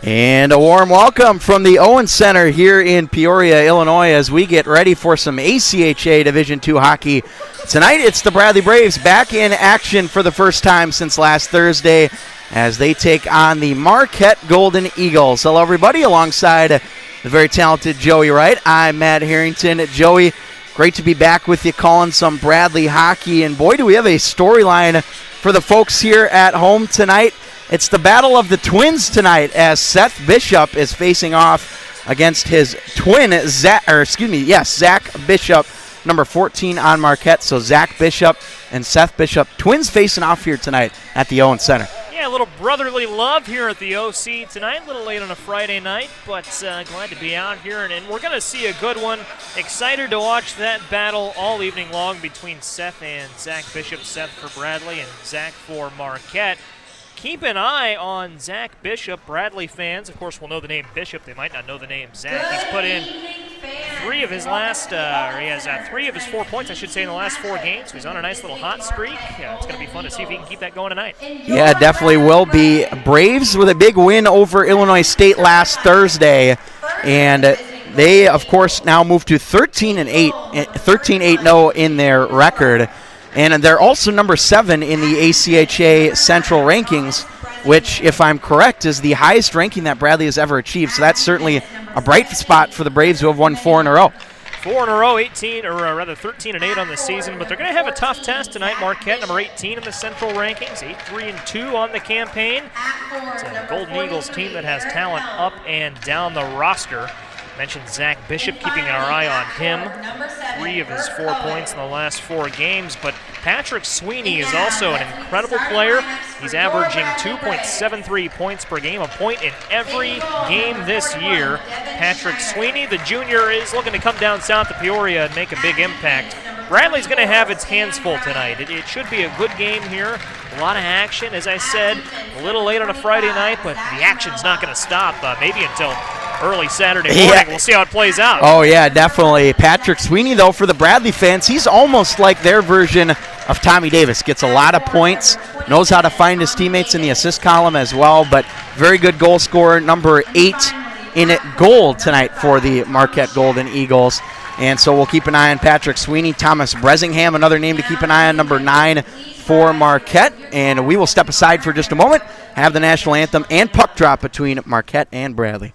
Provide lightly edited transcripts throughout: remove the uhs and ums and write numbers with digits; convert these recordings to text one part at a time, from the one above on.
And a warm welcome from the Owen Center here in Peoria, Illinois, as we get ready for some ACHA Division II hockey. Tonight it's the Bradley Braves back in action for the first time since last Thursday as they take on the Marquette Golden Eagles. Hello everybody, alongside the very talented Joey Wright. I'm Matt Harrington. Joey, great to be back with you calling some Bradley hockey, and boy do we have a storyline for the folks here at home tonight. It's the battle of the twins tonight as Seth Bishop is facing off against his twin, Zach Bishop, number 14 on Marquette. So Zach Bishop and Seth Bishop, twins facing off here tonight at the Owen Center. Yeah, a little brotherly love here at the OC tonight. A little late on a Friday night, but glad to be out here. And we're going to see a good one. Excited to watch that battle all evening long between Seth and Zach Bishop. Seth for Bradley and Zach for Marquette. Keep an eye on Zach Bishop. Bradley fans, of course, will know the name Bishop. They might not know the name Zach. He's put in three of his 4 points, I should say, in the last 4 games. So he's on a nice little hot streak. It's going to be fun to see if he can keep that going tonight. Yeah, definitely will be. Braves with a big win over Illinois State last Thursday, and they, of course, now move to 13-8-0 in their record. And they're also number 7 in the ACHA Central rankings, which, if I'm correct, is the highest ranking that Bradley has ever achieved. So that's certainly a bright spot for the Braves, who have won 4 in a row. 4 in a row, 13-8 on the season, but they're going to have a tough test tonight. Marquette, number 18 in the Central rankings, 8-3-2 on the campaign. It's a Golden Eagles team that has talent up and down the roster. Mentioned Zach Bishop, keeping our eye on him. 3 of his 4 points in the last 4 games, but Patrick Sweeney is also an incredible player. He's averaging 2.73 points per game, a point in every game this year. Patrick Sweeney, the junior, is looking to come down south to Peoria and make a big impact. Bradley's going to have its hands full tonight. It should be a good game here. A lot of action, as I said, a little late on a Friday night, but the action's not going to stop maybe until early Saturday morning. Yeah. We'll see how it plays out. Oh, yeah, definitely. Patrick Sweeney, though, for the Bradley fans, he's almost like their version of Tommy Davis. Gets a lot of points, knows how to find his teammates in the assist column as well, but very good goal scorer, number 8 in goal tonight for the Marquette Golden Eagles. And so we'll keep an eye on Patrick Sweeney. Thomas Bresingham, another name to keep an eye on, number 9 for Marquette. And we will step aside for just a moment, have the national anthem and puck drop between Marquette and Bradley.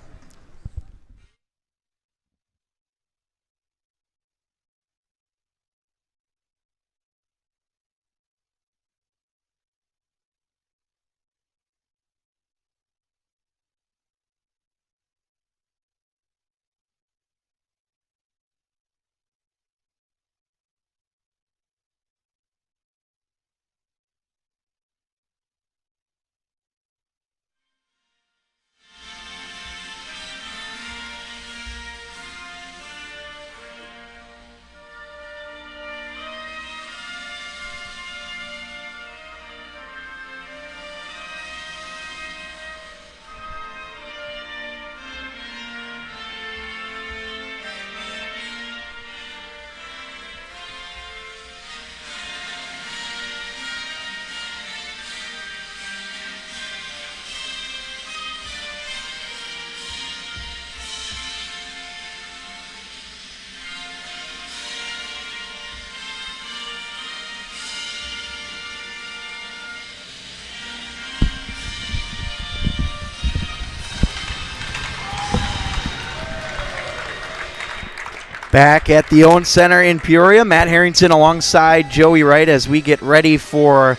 Back at the Owen Center in Peoria, Matt Harrington alongside Joey Wright as we get ready for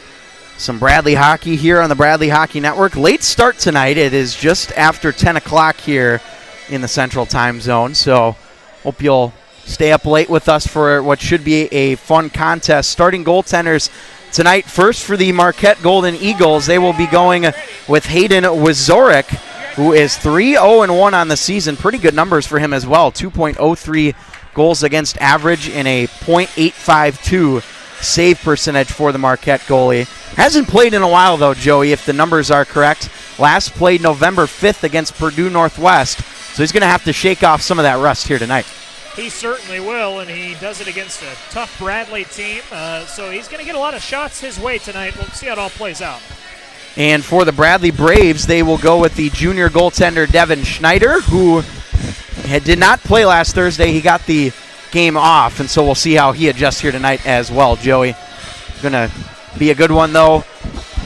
some Bradley hockey here on the Bradley Hockey Network. Late start tonight. It is just after 10 o'clock here in the Central Time Zone, so hope you'll stay up late with us for what should be a fun contest. Starting goaltenders tonight, first for the Marquette Golden Eagles, they will be going with Hayden Wazorek, who is 3-0-1 on the season. Pretty good numbers for him as well, 2.03 goals against average and a .852 save percentage for the Marquette goalie. Hasn't played in a while, though, Joey, if the numbers are correct. Last played November 5th against Purdue Northwest, so he's going to have to shake off some of that rust here tonight. He certainly will, and he does it against a tough Bradley team, so he's going to get a lot of shots his way tonight. We'll see how it all plays out. And for the Bradley Braves, they will go with the junior goaltender Devin Schneider, who did not play last Thursday. He got the game off, and so we'll see how he adjusts here tonight as well, Joey. Going to be a good one, though.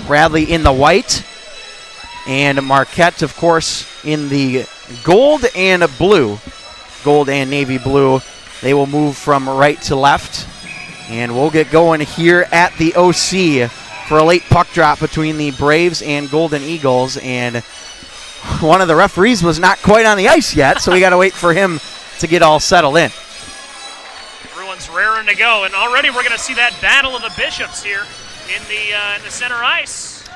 Bradley in the white, and Marquette, of course, in the gold and blue. Gold and navy blue. They will move from right to left, and we'll get going here at the OC for a late puck drop between the Braves and Golden Eagles, and one of the referees was not quite on the ice yet, so we got to wait for him to get all settled in. Everyone's raring to go, and already we're going to see that battle of the bishops here in the center ice.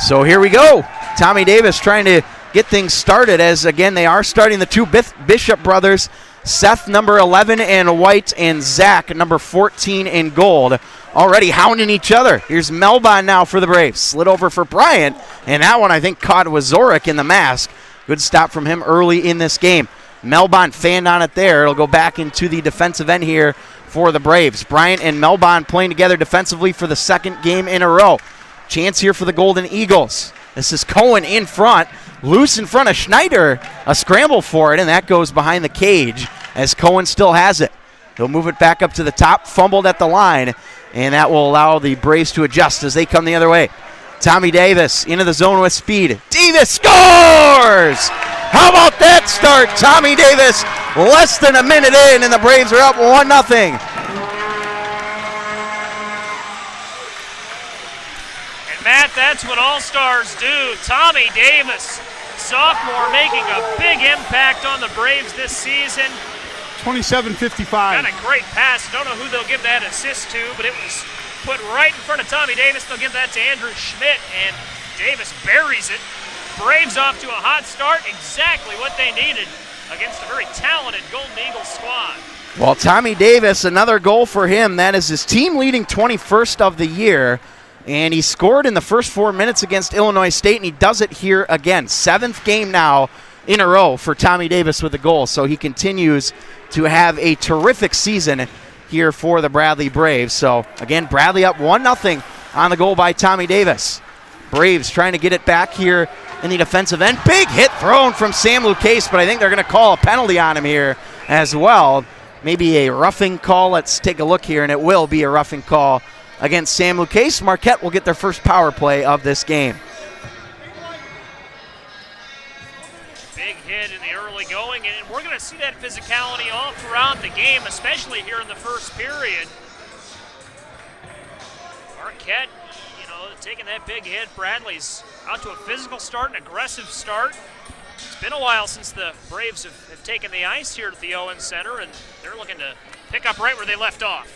So here we go. Tommy Davis trying to get things started, as again they are starting the two Bishop brothers, Seth number 11 in white and Zach number 14 in gold, already hounding each other. Here's Melbon now for the Braves. Slid over for Bryant, and that one I think caught Wazorek in the mask. Good stop from him early in this game. Melbon fanned on it there. It'll go back into the defensive end here for the Braves. Bryant and Melbon playing together defensively for the second game in a row. Chance here for the Golden Eagles. This is Cohen in front, loose in front of Schneider. A scramble for it, and that goes behind the cage as Cohen still has it. He'll move it back up to the top, fumbled at the line, and that will allow the Braves to adjust as they come the other way. Tommy Davis into the zone with speed. Davis scores! How about that start? Tommy Davis less than a minute in, and the Braves are up 1-0. Matt, that's what all-stars do. Tommy Davis, sophomore, making a big impact on the Braves this season. 27-55. Got a great pass. Don't know who they'll give that assist to, but it was put right in front of Tommy Davis. They'll give that to Andrew Schmidt, and Davis buries it. Braves off to a hot start. Exactly what they needed against a very talented Golden Eagles squad. Well, Tommy Davis, another goal for him. That is his team-leading 21st of the year. And he scored in the first 4 minutes against Illinois State, and he does it here again. 7th game now in a row for Tommy Davis with a goal. So he continues to have a terrific season here for the Bradley Braves. So, again, Bradley up 1-0 on the goal by Tommy Davis. Braves trying to get it back here in the defensive end. Big hit thrown from Sam Lucchese, but I think they're going to call a penalty on him here as well. Maybe a roughing call. Let's take a look here, and it will be a roughing call against Sam Lucchese. Marquette will get their first power play of this game. Big hit in the early going, and we're going to see that physicality all throughout the game, especially here in the first period. Marquette, taking that big hit. Bradley's out to a physical start, an aggressive start. It's been a while since the Braves have taken the ice here at the Owens Center, and they're looking to pick up right where they left off.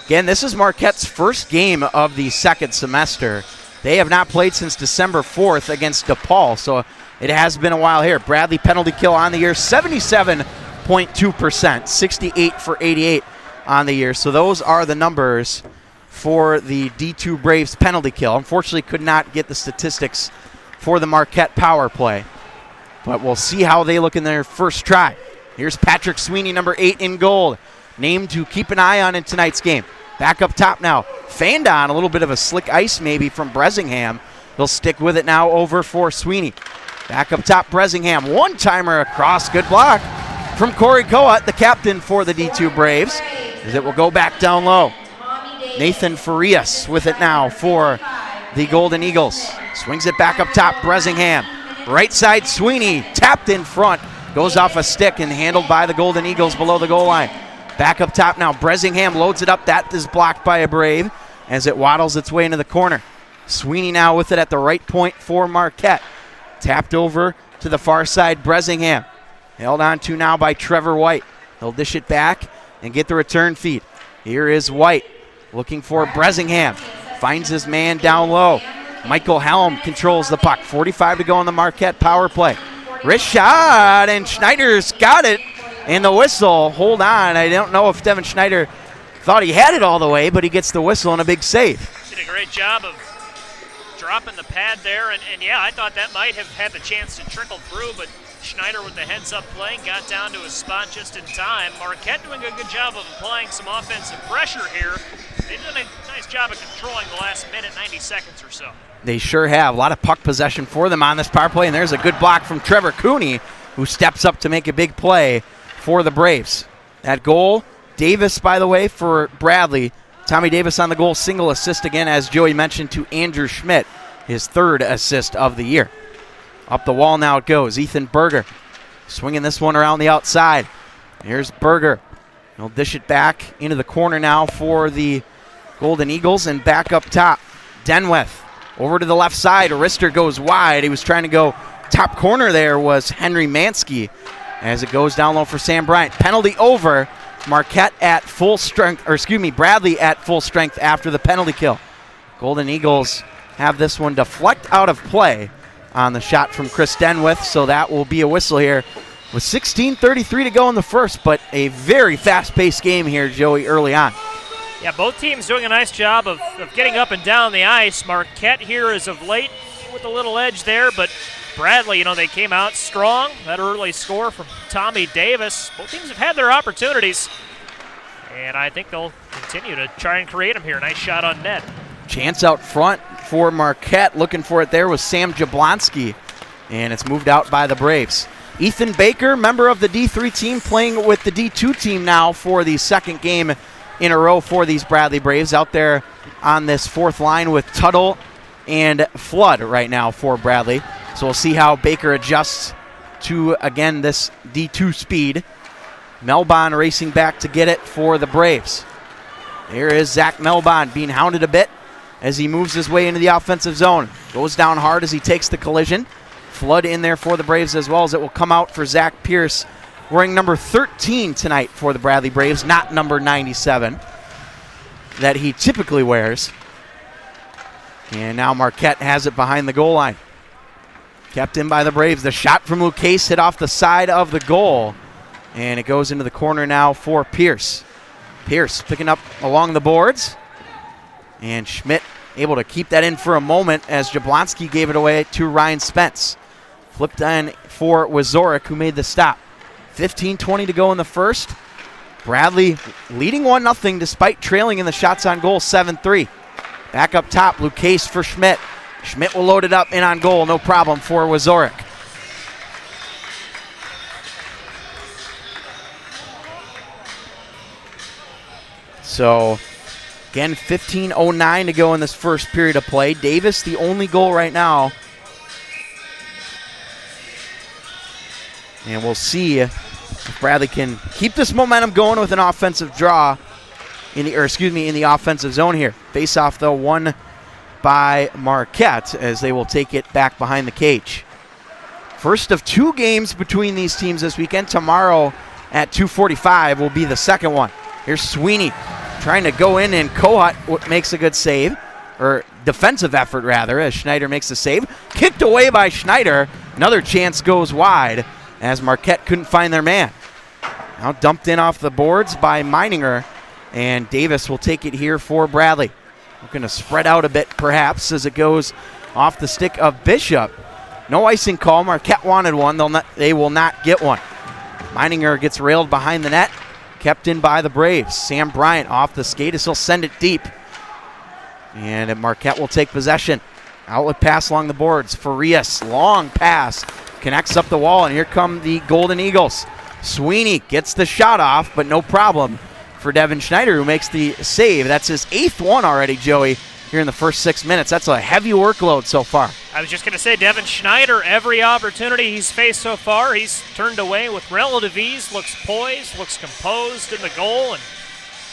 Again, this is Marquette's first game of the second semester. They have not played since December 4th against DePaul, so it has been a while here. Bradley penalty kill on the year, 77.2%, 68 for 88 on the year. So those are the numbers for the D2 Braves penalty kill. Unfortunately, could not get the statistics for the Marquette power play, but we'll see how they look in their first try. Here's Patrick Sweeney, number 8 in gold, named to keep an eye on in tonight's game. Back up top now. Fanned on, a little bit of a slick ice maybe from Bresingham. He'll stick with it now over for Sweeney. Back up top, Bresingham. One-timer across. Good block from Corey Coat, the captain for the D2 Braves, as it will go back down low. Nathan Farias with it now for the Golden Eagles. Swings it back up top, Bresingham. Right side, Sweeney, tapped in front. Goes off a stick and handled by the Golden Eagles below the goal line. Back up top now, Bresingham loads it up. That is blocked by a Brave as it waddles its way into the corner. Sweeney now with it at the right point for Marquette. Tapped over to the far side, Bresingham. Held on to now by Trevor White. He'll dish it back and get the return feed. Here is White looking for Bresingham. Finds his man down low. Michael Helm controls the puck. 45 to go on the Marquette power play. Wrist shot, and Schneider's got it. And the whistle, hold on. I don't know if Devin Schneider thought he had it all the way, but he gets the whistle and a big save. Did a great job of dropping the pad there. And yeah, I thought that might have had the chance to trickle through, but Schneider with the heads-up play got down to his spot just in time. Marquette doing a good job of applying some offensive pressure here. They've done a nice job of controlling the last minute, 90 seconds or so. They sure have. A lot of puck possession for them on this power play, and there's a good block from Trevor Cooney, who steps up to make a big play for the Braves. That goal, Davis, by the way, for Bradley. Tommy Davis on the goal, single assist again, as Joey mentioned, to Andrew Schmidt, his third assist of the year. Up the wall now it goes. Ethan Berger swinging this one around the outside. Here's Berger. He'll dish it back into the corner now for the Golden Eagles, and back up top. Denweth over to the left side. Arister goes wide. He was trying to go top corner there was Henry Mansky as it goes down low for Sam Bryant. Penalty over. Marquette at full strength, Bradley at full strength after the penalty kill. Golden Eagles have this one deflect out of play on the shot from Chris Denweth, so that will be a whistle here with 16:33 to go in the first, but a very fast-paced game here, Joey, early on. Yeah, both teams doing a nice job of getting up and down the ice. Marquette here as of late with a little edge there, but Bradley, they came out strong. That early score from Tommy Davis. Both teams have had their opportunities, and I think they'll continue to try and create them here. Nice shot on net. Chance out front for Marquette. Looking for it there was Sam Jablonski, and it's moved out by the Braves. Ethan Baker, member of the D3 team, playing with the D2 team now for the second game in a row for these Bradley Braves, out there on this fourth line with Tuttle and Flood right now for Bradley. So we'll see how Baker adjusts to, again, this D2 speed. Melbon racing back to get it for the Braves. There is Zach Melbon being hounded a bit as he moves his way into the offensive zone. Goes down hard as he takes the collision. Flood in there for the Braves as well, as it will come out for Zach Pierce, wearing number 13 tonight for the Bradley Braves, not number 97 that he typically wears. And now Marquette has it behind the goal line. Kept in by the Braves. The shot from Lucchese hit off the side of the goal, and it goes into the corner now for Pierce. Pierce picking up along the boards, and Schmidt able to keep that in for a moment as Jablonski gave it away to Ryan Spence. Flipped in for Wazorek, who made the stop. 15:20 to go in the first. Bradley leading 1-0 despite trailing in the shots on goal 7-3. Back up top, Lucchese for Schmidt. Schmidt will load it up in on goal, no problem for Wazorek. So, again, 15:09 to go in this first period of play. Davis, the only goal right now. And we'll see if Bradley can keep this momentum going with an offensive draw in the offensive zone here. Face-off, though, won by Marquette as they will take it back behind the cage. First of two games between these teams this weekend. Tomorrow at 2:45 will be the second one. Here's Sweeney trying to go in, and Kohut makes a good save, or defensive effort rather, as Schneider makes the save. Kicked away by Schneider. Another chance goes wide as Marquette couldn't find their man. Now dumped in off the boards by Meininger, and Davis will take it here for Bradley. We're going to spread out a bit perhaps as it goes off the stick of Bishop. No icing call. Marquette wanted one. They will not get one. Meininger gets railed behind the net. Kept in by the Braves. Sam Bryant off the skate as he'll send it deep. And Marquette will take possession. Outlet pass along the boards. Farias, long pass. Connects up the wall, and here come the Golden Eagles. Sweeney gets the shot off, but no problem for Devin Schneider, who makes the save. That's his 8th one already, Joey, here in the first 6 minutes. That's a heavy workload so far. I was just going to say, Devin Schneider, every opportunity he's faced so far, he's turned away with relative ease, looks poised, looks composed in the goal, and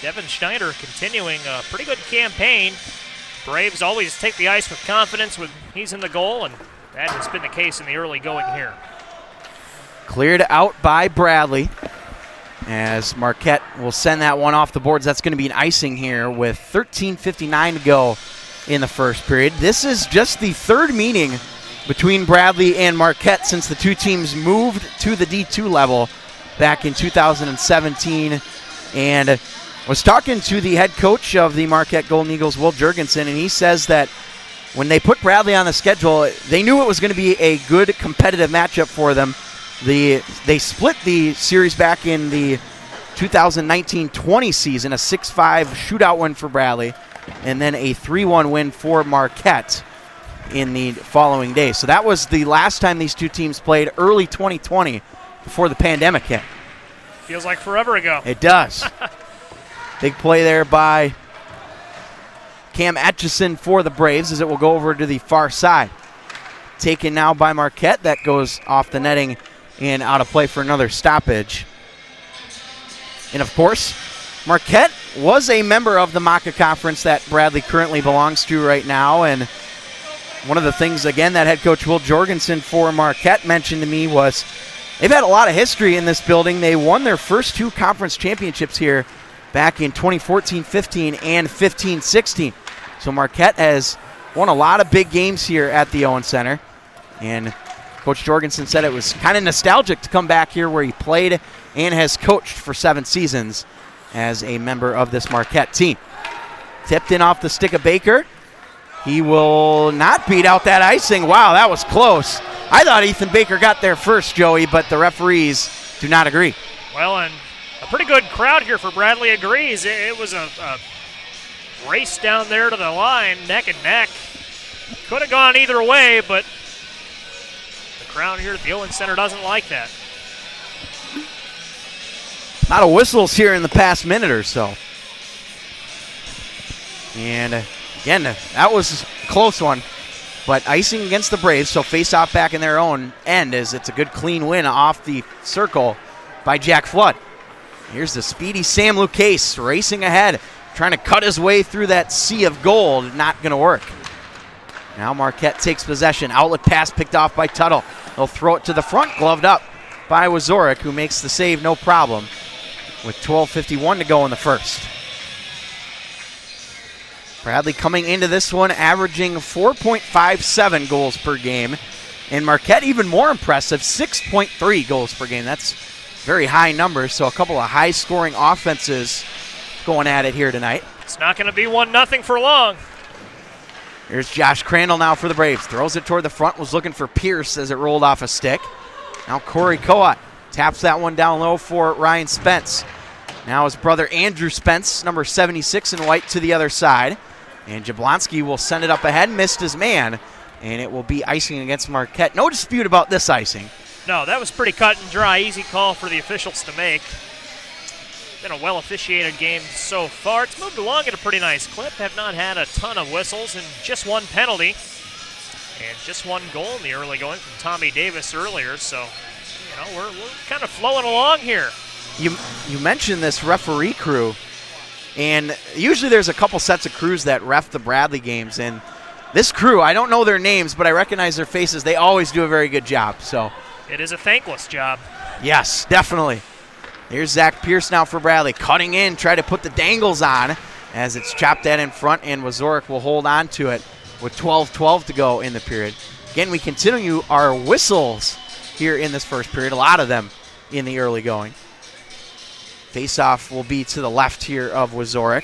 Devin Schneider continuing a pretty good campaign. Braves always take the ice with confidence when he's in the goal, and that has been the case in the early going here. Cleared out by Bradley as Marquette will send that one off the boards. That's going to be an icing here with 13:59 to go in the first period. This is just the third meeting between Bradley and Marquette since the two teams moved to the D2 level back in 2017. And was talking to the head coach of the Marquette Golden Eagles, Will Jurgensen, and he says that when they put Bradley on the schedule, they knew it was going to be a good competitive matchup for them. They split the series back in the 2019-20 season, a 6-5 shootout win for Bradley, and then a 3-1 win for Marquette. in the following day. So that was the last time these two teams played, early 2020, before the pandemic hit. Feels like forever ago. It does. Big play there by Cam Etchison for the Braves as it will go over to the far side. Taken now by Marquette. That goes off the netting and out of play for another stoppage. And of course, Marquette was a member of the MACA conference that Bradley currently belongs to right now. And one of the things, again, that head coach Will Jorgensen for Marquette mentioned to me was they've had a lot of history in this building. They won their first two conference championships here back in 2014-15 and 15-16. So Marquette has won a lot of big games here at the Owen Center. And Coach Jorgensen said it was kind of nostalgic to come back here where he played and has coached for 7 seasons as a member of this Marquette team. Tipped in off the stick of Baker. He will not beat out that icing. Wow, that was close. I thought Ethan Baker got there first, Joey, but the referees do not agree. Well, and a pretty good crowd here for Bradley agrees. It was a race down there to the line, neck and neck. Could have gone either way, but the crowd here at the Owen Center doesn't like that. A lot of whistles here in the past minute or so. And again, that was a close one. But icing against the Braves, so face-off back in their own end as it's a good clean win off the circle by Jack Flood. Here's the speedy Sam Lucchese racing ahead, trying to cut his way through that sea of gold. Not going to work. Now Marquette takes possession. Outlet pass picked off by Tuttle. They'll throw it to the front, gloved up by Wazorek, who makes the save no problem with 12:51 to go in the first. Bradley coming into this one averaging 4.57 goals per game. And Marquette even more impressive, 6.3 goals per game. That's very high numbers, so a couple of high-scoring offenses going at it here tonight. It's not going to be 1-0 for long. Here's Josh Crandall now for the Braves. Throws it toward the front, was looking for Pierce as it rolled off a stick. Now Corey Coat taps that one down low for Ryan Spence. Now his brother Andrew Spence, number 76 in white, to the other side. And Jablonski will send it up ahead, missed his man, and it will be icing against Marquette. No dispute about this icing. No, that was pretty cut and dry. Easy call for the officials to make. Been a well-officiated game so far. It's moved along at a pretty nice clip. Have not had a ton of whistles and just one penalty. And just one goal in the early going from Tommy Davis earlier. So, you know, we're kind of flowing along here. You mentioned this referee crew. And usually there's a couple sets of crews that ref the Bradley games. And this crew, I don't know their names, but I recognize their faces. They always do a very good job. So it is a thankless job. Yes, definitely. Here's Zach Pierce now for Bradley. Cutting in, try to put the dangles on as it's chopped that in front, and Wazorek will hold on to it with 12:12 to go in the period. Again, we continue our whistles here in this first period, a lot of them in the early going. Face-off will be to the left here of Wazorek.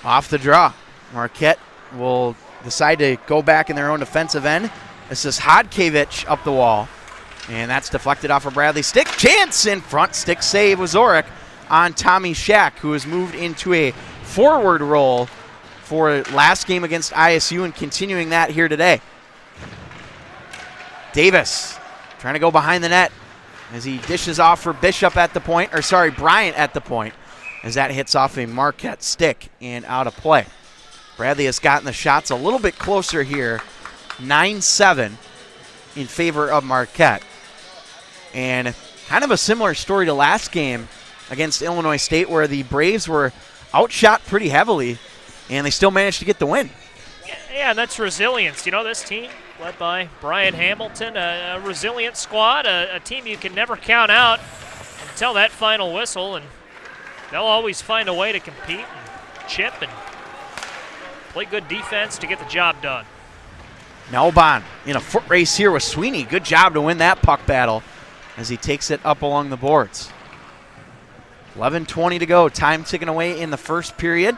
Off the draw. Marquette will decide to go back in their own defensive end. This is Hodkiewicz up the wall. And that's deflected off of Bradley's stick. Chance in front. Stick save Wazorek on Tommy Shack, who has moved into a forward role for last game against ISU and continuing that here today. Davis trying to go behind the net as he dishes off for Bishop at the point, or sorry, Bryant at the point, as that hits off a Marquette stick and out of play. Bradley has gotten the shots a little bit closer here, 9-7 in favor of Marquette. And kind of a similar story to last game against Illinois State, where the Braves were outshot pretty heavily, and they still managed to get the win. Yeah, that's resilience. You know, this team, led by Brian Hamilton, a resilient squad, a team you can never count out until that final whistle, and they'll always find a way to compete and chip and play good defense to get the job done. Melbon in a foot race here with Sweeney. Good job to win that puck battle as he takes it up along the boards. 11:20 to go. Time ticking away in the first period.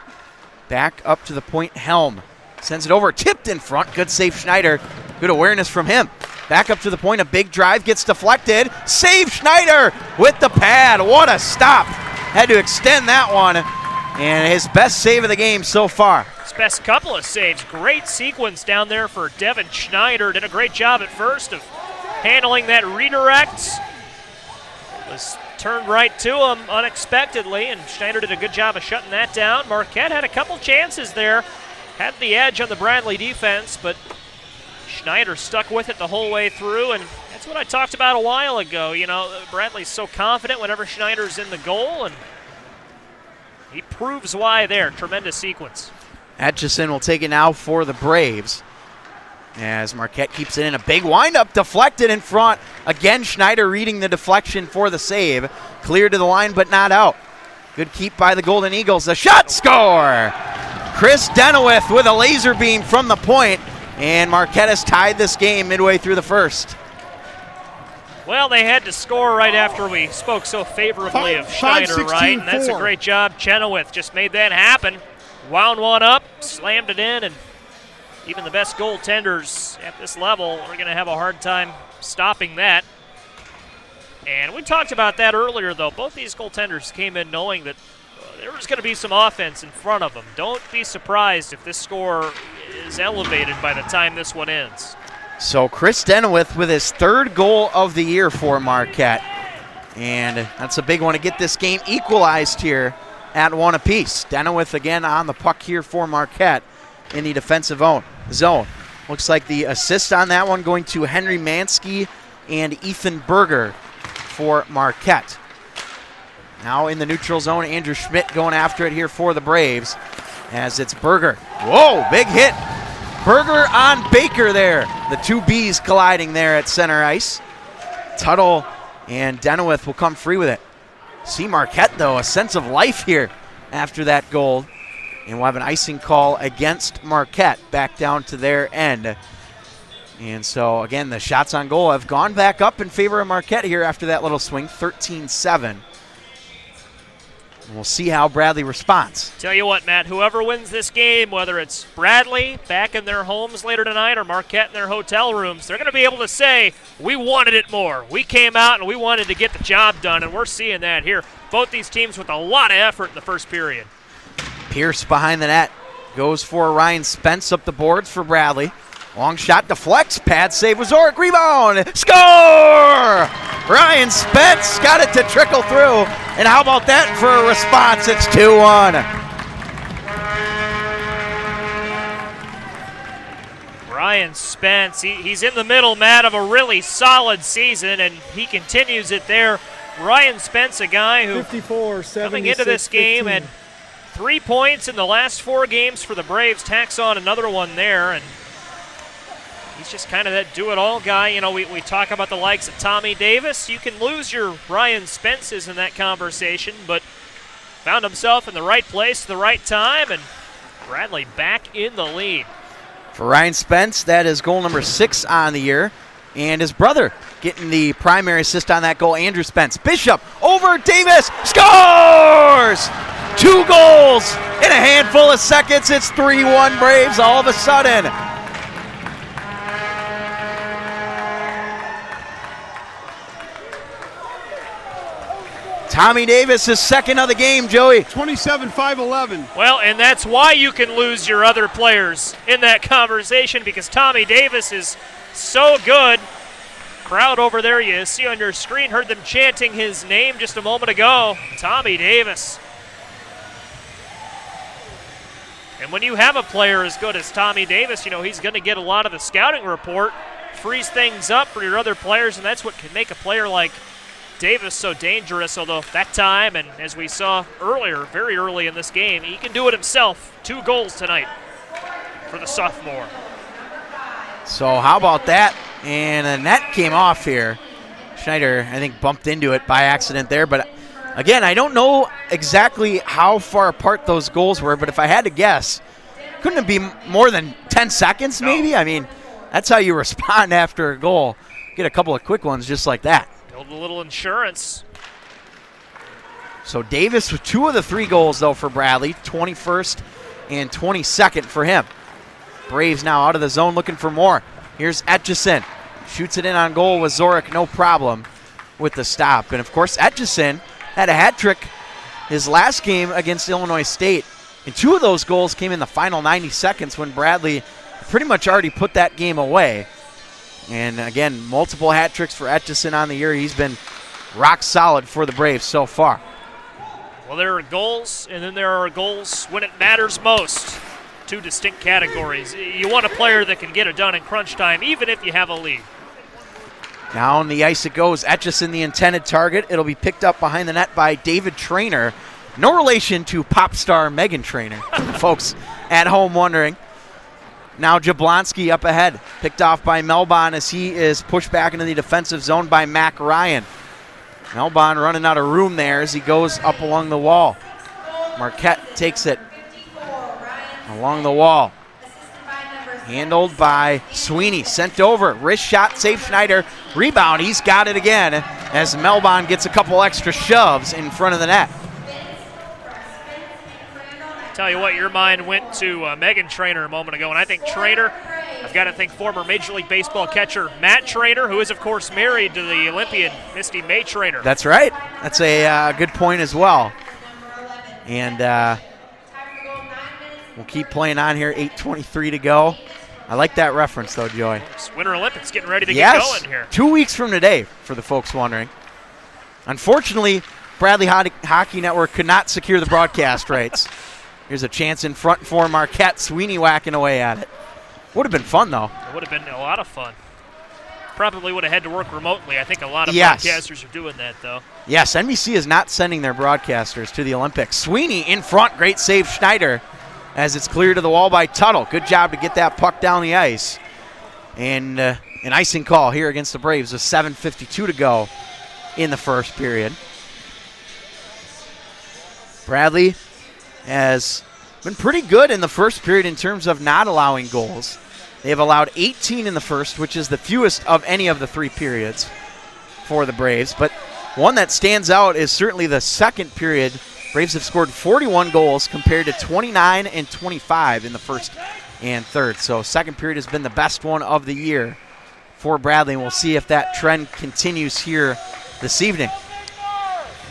Back up to the point. Helm sends it over. Tipped in front. Good save, Schneider. Good awareness from him. Back up to the point, a big drive gets deflected. Save Schneider with the pad. What a stop. Had to extend that one. And his best save of the game so far. His best couple of saves. Great sequence down there for Devin Schneider. Did a great job at first of handling that redirect. It was turned right to him unexpectedly, and Schneider did a good job of shutting that down. Marquette had a couple chances there. Had the edge on the Bradley defense, but Schneider stuck with it the whole way through, and that's what I talked about a while ago. You know, Bradley's so confident whenever Schneider's in the goal, and he proves why there. Tremendous sequence. Atchison will take it now for the Braves as Marquette keeps it in. A big windup, deflected in front. Again, Schneider reading the deflection for the save. Clear to the line, but not out. Good keep by the Golden Eagles. The shot, score! Chris Denowith with a laser beam from the point, and Marquette has tied this game midway through the first. Well, they had to score right after we spoke so favorably of Schneider, right? And that's a great job. Chenoweth just made that happen. Wound one up, slammed it in, and even the best goaltenders at this level are going to have a hard time stopping that. And we talked about that earlier, though. Both these goaltenders came in knowing that there was going to be some offense in front of them. Don't be surprised if this score is elevated by the time this one ends. So Chris Denowith with his third goal of the year for Marquette. And that's a big one to get this game equalized here at one apiece. Denowith again on the puck here for Marquette in the defensive zone. Looks like the assist on that one going to Henry Mansky and Ethan Berger for Marquette. Now in the neutral zone, Andrew Schmidt going after it here for the Braves as it's Berger. Whoa, big hit. Berger on Baker there. The two Bs colliding there at center ice. Tuttle and Denowith will come free with it. See Marquette, though, a sense of life here after that goal. And we'll have an icing call against Marquette back down to their end. And so, again, the shots on goal have gone back up in favor of Marquette here after that little swing, 13-7. And we'll see how Bradley responds. Tell you what, Matt, whoever wins this game, whether it's Bradley back in their homes later tonight or Marquette in their hotel rooms, they're going to be able to say, we wanted it more. We came out and we wanted to get the job done, and we're seeing that here. Both these teams with a lot of effort in the first period. Pierce behind the net. Goes for Ryan Spence up the boards for Bradley. Long shot deflects. Pad save with Zork. Rebound. Score! Ryan Spence got it to trickle through. And how about that for a response? It's 2-1. Ryan Spence, he's in the middle, Matt, of a really solid season, and he continues it there. Ryan Spence, a guy who, 54, coming into this game, 15. had 3 points in the last 4 games for the Braves, tacks on another one there, and he's just kind of that do-it-all guy. You know, we talk about the likes of Tommy Davis. You can lose your Ryan Spences in that conversation, but found himself in the right place at the right time, and Bradley back in the lead. For Ryan Spence, that is goal number 6 on the year. And his brother getting the primary assist on that goal, Andrew Spence. Bishop over Davis, scores! 2 goals in a handful of seconds. It's 3-1 Braves all of a sudden. Tommy Davis is second of the game, Joey. 27-5-11. Well, and that's why you can lose your other players in that conversation, because Tommy Davis is so good. Crowd over there you see on your screen heard them chanting his name just a moment ago. Tommy Davis. And when you have a player as good as Tommy Davis, you know, he's going to get a lot of the scouting report, frees things up for your other players, and that's what can make a player like Davis so dangerous, although that time, and as we saw earlier, very early in this game, he can do it himself. 2 goals tonight for the sophomore. So how about that? And the net came off here. Schneider, I think, bumped into it by accident there. But again, I don't know exactly how far apart those goals were, but if I had to guess, couldn't it be more than 10 seconds maybe? No. I mean, that's how you respond after a goal. Get a couple of quick ones just like that. Build a little insurance. So Davis with 2 of the 3 goals, though, for Bradley. 21st and 22nd for him. Braves now out of the zone looking for more. Here's Etchison. shoots it in on goal with Zorik, no problem with the stop. And, of course, Etchison had a hat trick his last game against Illinois State. And 2 of those goals came in the final 90 seconds when Bradley pretty much already put that game away. And, again, multiple hat tricks for Etchison on the year. He's been rock solid for the Braves so far. Well, there are goals, and then there are goals when it matters most. 2 distinct categories. You want a player that can get it done in crunch time, even if you have a lead. Down the ice it goes. Etchison, the intended target. It'll be picked up behind the net by David Traynor. No relation to pop star Megan Traynor, folks at home wondering. Now Jablonski up ahead. Picked off by Melbon as he is pushed back into the defensive zone by Mac Ryan. Melbon running out of room there as he goes up along the wall. Marquette takes it along the wall. Handled by Sweeney. Sent over. Wrist shot, save Schneider. Rebound. He's got it again as Melbon gets a couple extra shoves in front of the net. Tell you what, your mind went to Megan Traynor a moment ago, and I think Traynor, I've got to think former Major League Baseball catcher Matt Traynor, who is, of course, married to the Olympian Misty May Traynor. That's right. That's a good point as well. And we'll keep playing on here, 8:23 to go. I like that reference, though, Joey. Winter Olympics getting ready to get going here. 2 weeks from today, for the folks wondering. Unfortunately, Bradley Hockey Network could not secure the broadcast rights. Here's a chance in front for Marquette. Sweeney whacking away at it. Would have been fun, though. It would have been a lot of fun. Probably would have had to work remotely. I think a lot of broadcasters are doing that, though. Yes, NBC is not sending their broadcasters to the Olympics. Sweeney in front. Great save, Schneider, as it's cleared to the wall by Tuttle. Good job to get that puck down the ice. And an icing call here against the Braves with 7:52 to go in the first period. Bradley has been pretty good in the first period in terms of not allowing goals. They have allowed 18 in the first, which is the fewest of any of the 3 periods for the Braves. But one that stands out is certainly the second period. Braves have scored 41 goals compared to 29 and 25 in the first and third. So second period has been the best one of the year for Bradley, and we'll see if that trend continues here this evening.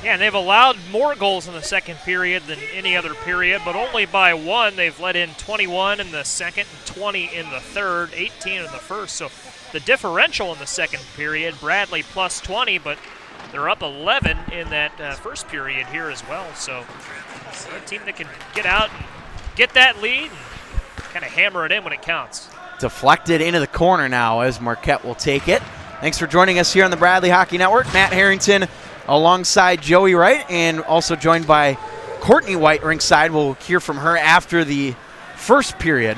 Yeah, and they've allowed more goals in the second period than any other period, but only by 1. They've let in 21 in the second and 20 in the third, 18 in the first. So the differential in the second period, Bradley plus 20, but they're up 11 in that first period here as well. So a team that can get out and get that lead and kind of hammer it in when it counts. Deflected into the corner now as Marquette will take it. Thanks for joining us here on the Bradley Hockey Network. Matt Harrington alongside Joey Wright, and also joined by Courtney White Rinkside. We'll hear from her after the first period.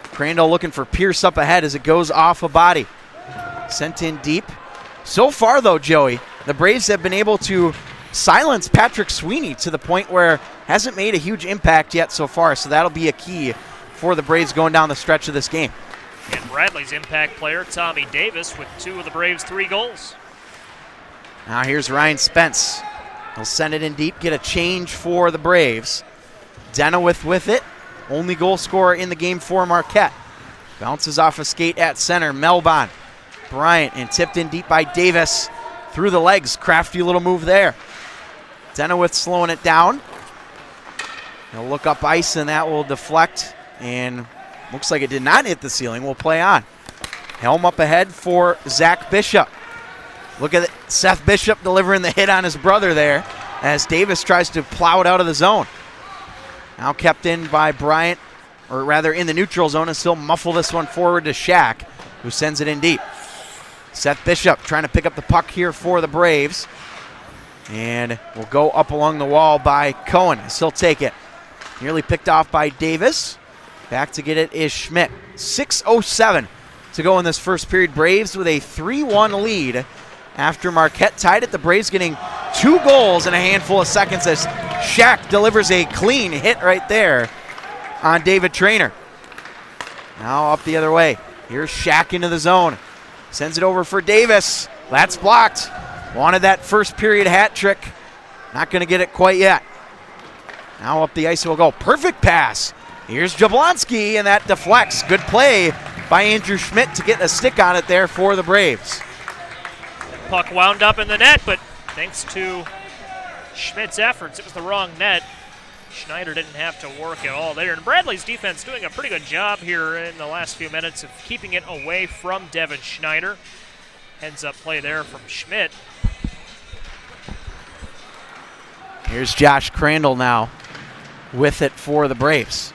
Crandall looking for Pierce up ahead as it goes off a body. Sent in deep. So far, though, Joey, the Braves have been able to silence Patrick Sweeney to the point where hasn't made a huge impact yet so far, so that'll be a key for the Braves going down the stretch of this game. And Bradley's impact player, Tommy Davis, with 2 of the Braves' 3 goals. Now here's Ryan Spence. He'll send it in deep, get a change for the Braves. Denowith with it. Only goal scorer in the game for Marquette. Bounces off a skate at center. Melbon. Bryant, and tipped in deep by Davis. Through the legs. Crafty little move there. Denowith slowing it down. He'll look up ice, and that will deflect. And looks like it did not hit the ceiling. We'll play on. Helm up ahead for Zach Bishop. Look at it. Seth Bishop delivering the hit on his brother there as Davis tries to plow it out of the zone. Now kept in by Bryant, or rather in the neutral zone, and still muffle this one forward to Shack, who sends it in deep. Seth Bishop trying to pick up the puck here for the Braves. And will go up along the wall by Cohen. He'll take it. Nearly picked off by Davis. Back to get it is Schmidt. 6:07 to go in this first period. Braves with a 3-1 lead. After Marquette tied it, the Braves getting 2 goals in a handful of seconds as Shack delivers a clean hit right there on David Traynor. Now up the other way. Here's Shack into the zone. Sends it over for Davis. That's blocked. Wanted that first period hat trick. Not going to get it quite yet. Now up the ice will go. Perfect pass. Here's Jablonski, and that deflects. Good play by Andrew Schmidt to get a stick on it there for the Braves. Puck wound up in the net, but thanks to Schmidt's efforts, it was the wrong net. Schneider didn't have to work at all there. And Bradley's defense doing a pretty good job here in the last few minutes of keeping it away from Devin Schneider. Heads up play there from Schmidt. Here's Josh Crandall now with it for the Braves.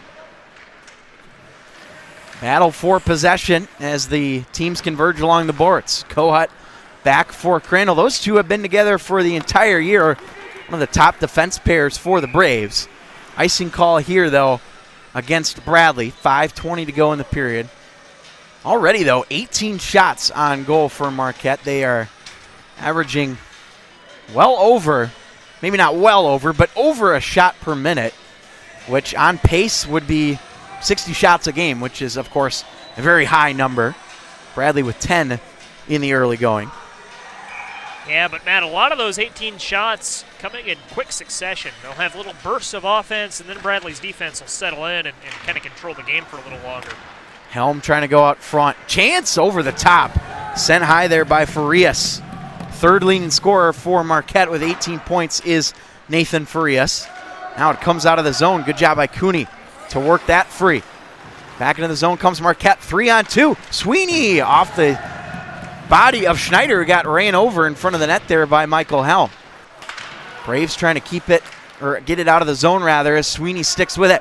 Battle for possession as the teams converge along the boards. Kohut back for Crandall. Those two have been together for the entire year. One of the top defense pairs for the Braves. Icing call here, though, against Bradley. 5:20 to go in the period. Already, though, 18 shots on goal for Marquette. They are averaging well over, maybe not well over, but over a shot per minute, which on pace would be 60 shots a game, which is, of course, a very high number. Bradley with 10 in the early going. Yeah, but Matt, a lot of those 18 shots coming in quick succession. They'll have little bursts of offense, and then Bradley's defense will settle in and kind of control the game for a little longer. Helm trying to go out front. Chance over the top. Sent high there by Farias. Third leading scorer for Marquette with 18 points is Nathan Farias. Now it comes out of the zone. Good job by Cooney to work that free. Back into the zone comes Marquette. 3-on-2. Sweeney off the body of Schneider, who got ran over in front of the net there by Michael Helm. Braves trying to keep it, or get it out of the zone rather, as Sweeney sticks with it.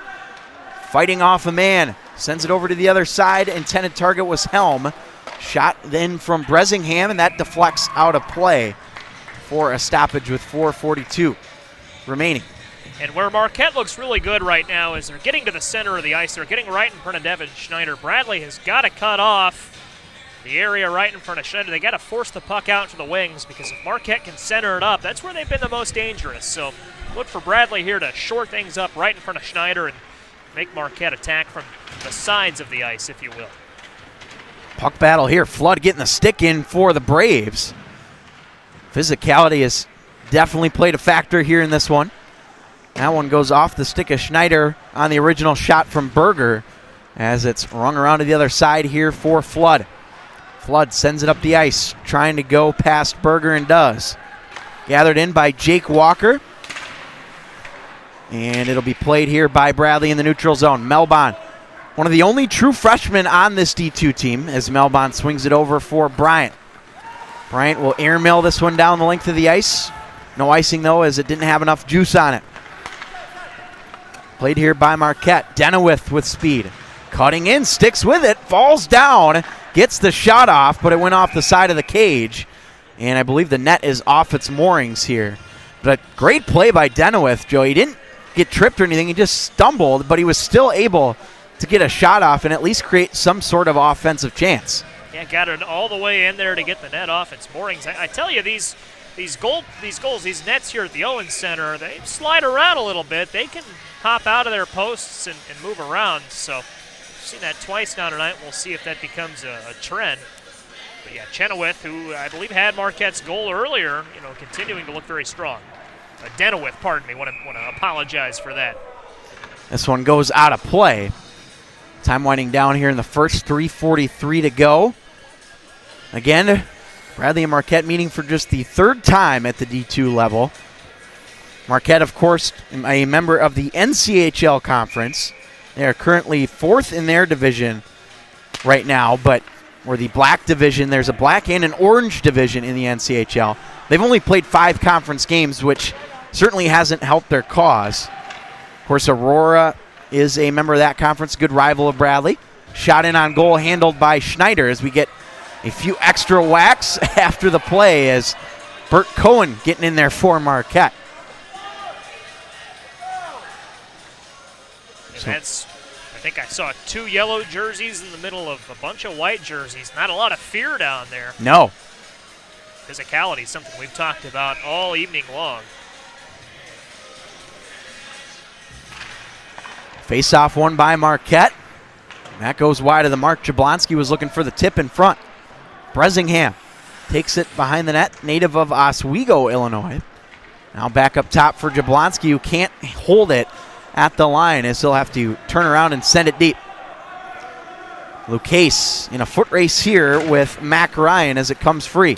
Fighting off a man. Sends it over to the other side. Intended target was Helm. Shot then from Bresingham, and that deflects out of play for a stoppage with 4:42 remaining. And where Marquette looks really good right now is they're getting to the center of the ice. They're getting right in front of Devin Schneider. Bradley has got to cut off the area right in front of Schneider. They got to force the puck out to the wings, because if Marquette can center it up, that's where they've been the most dangerous. So look for Bradley here to shore things up right in front of Schneider and make Marquette attack from the sides of the ice, if you will. Puck battle here. Flood getting the stick in for the Braves. Physicality has definitely played a factor here in this one. That one goes off the stick of Schneider on the original shot from Berger, as it's rung around to the other side here for Flood. Flood sends it up the ice, trying to go past Berger, and does. Gathered in by Jake Walker. And it'll be played here by Bradley in the neutral zone. Melbon, one of the only true freshmen on this D2 team, as Melbon swings it over for Bryant. Bryant will airmail this one down the length of the ice. No icing, though, as it didn't have enough juice on it. Played here by Marquette. Denowith with speed. Cutting in, sticks with it, falls down, gets the shot off, but it went off the side of the cage. And I believe the net is off its moorings here. But great play by Denowith, Joe. He didn't get tripped or anything. He just stumbled, but he was still able to get a shot off and at least create some sort of offensive chance. Yeah, got it all the way in there to get the net off its moorings. I tell you, these goals, these nets here at the Owens Center, they slide around a little bit. They can hop out of their posts and move around. So we've seen that twice now tonight. We'll see if that becomes a trend. But yeah, Chenoweth, who I believe had Marquette's goal earlier, continuing to look very strong. Denowith, pardon me, want to apologize for that. This one goes out of play. Time winding down here in the first, 3:43 to go. Again, Bradley and Marquette meeting for just the third time at the D2 level. Marquette, of course, a member of the NCHL conference. They are currently fourth in their division right now, but we're the black division. There's a black and an orange division in the NCHL. They've only played 5 conference games, which certainly hasn't helped their cause. Of course, Aurora is a member of that conference, good rival of Bradley. Shot in on goal, handled by Schneider, as we get a few extra whacks after the play, as Bert Cohen getting in there for Marquette. I think I saw 2 yellow jerseys in the middle of a bunch of white jerseys. Not a lot of fear down there. No. Physicality is something we've talked about all evening long. Face-off won by Marquette. That goes wide of the mark. Jablonski was looking for the tip in front. Bresingham takes it behind the net, native of Oswego, Illinois. Now back up top for Jablonski, who can't hold it at the line, as he'll have to turn around and send it deep. Lucchese in a foot race here with Mac Ryan as it comes free.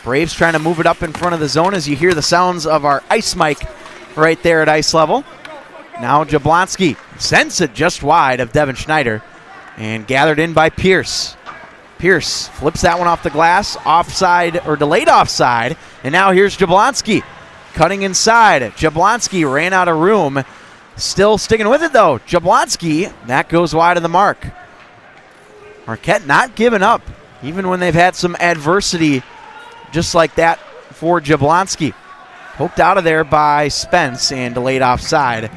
Braves trying to move it up in front of the zone as you hear the sounds of our ice mic right there at ice level. Now Jablonski sends it just wide of Devin Schneider and gathered in by Pierce. Pierce flips that one off the glass, offside or delayed offside, and now here's Jablonski cutting inside. Jablonski ran out of room, still sticking with it though. Jablonski, that goes wide of the mark. Marquette not giving up, even when they've had some adversity just like that for Jablonski. Poked out of there by Spence and delayed offside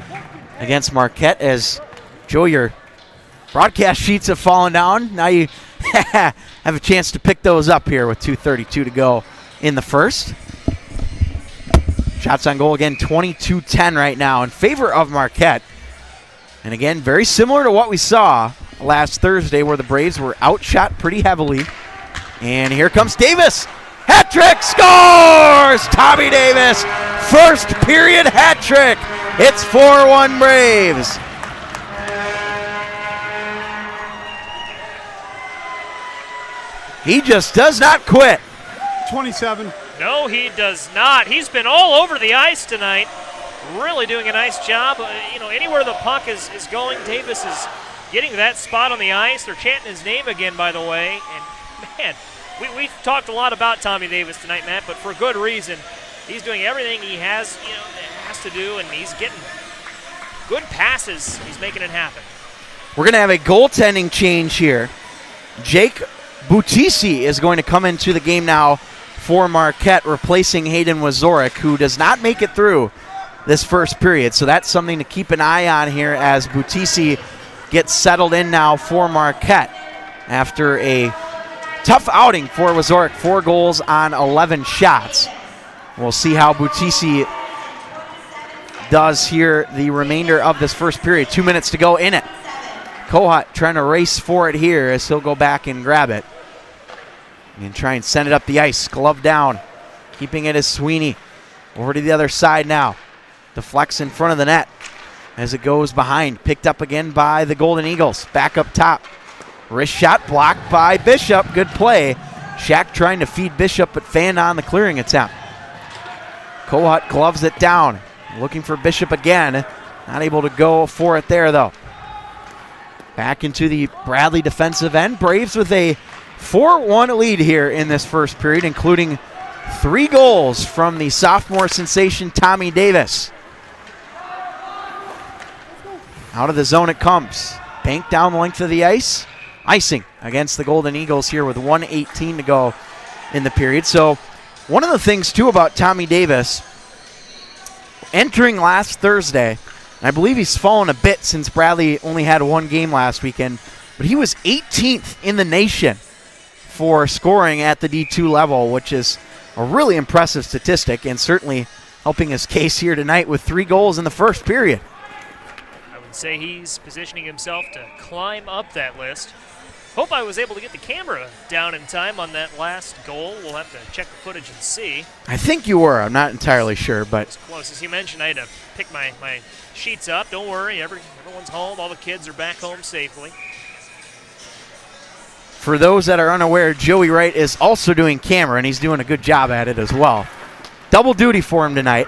against Marquette as Joe, your broadcast sheets have fallen down. Now you have a chance to pick those up here with 2:32 to go in the first. Shots on goal again, 22-10 right now in favor of Marquette. And again, very similar to what we saw last Thursday where the Braves were outshot pretty heavily. And here comes Davis. Hat trick, scores! Tommy Davis, first period hat trick. It's 4-1 Braves. He just does not quit. 27. No, he does not. He's been all over the ice tonight. Really doing a nice job. Anywhere the puck is going, Davis is getting to that spot on the ice. They're chanting his name again, by the way. And, man, we've talked a lot about Tommy Davis tonight, Matt, but for good reason. He's doing everything he has to do, and he's getting good passes. He's making it happen. We're going to have a goaltending change here. Jake Butisi is going to come into the game now for Marquette, replacing Hayden Wazorek, who does not make it through this first period. So that's something to keep an eye on here as Butisi gets settled in now for Marquette after a tough outing for Wazorek, 4 goals on 11 shots. We'll see how Butisi does here the remainder of this first period. 2 minutes to go in it. Kohut trying to race for it here as he'll go back and grab it and try and send it up the ice. Glove down. Keeping it is Sweeney. Over to the other side now. Deflects in front of the net as it goes behind. Picked up again by the Golden Eagles. Back up top. Wrist shot blocked by Bishop. Good play. Shack trying to feed Bishop, but fanned on the clearing attempt. Kohut gloves it down. Looking for Bishop again. Not able to go for it there, though. Back into the Bradley defensive end. Braves with a 4-1 lead here in this first period, including 3 goals from the sophomore sensation Tommy Davis. Out of the zone it comes. Banked down the length of the ice. Icing against the Golden Eagles here with 1:18 to go in the period. So one of the things, too, about Tommy Davis, entering last Thursday, and I believe he's fallen a bit since Bradley only had 1 game last weekend, but he was 18th in the nation for scoring at the D2 level, which is a really impressive statistic and certainly helping his case here tonight with 3 goals in the first period. I would say he's positioning himself to climb up that list. Hope I was able to get the camera down in time on that last goal. We'll have to check the footage and see. I think you were. I'm not entirely sure, but as close as you mentioned, I had to pick my sheets up. Don't worry, everyone's home. All the kids are back home safely. For those that are unaware, Joey Wright is also doing camera, and he's doing a good job at it as well. Double duty for him tonight.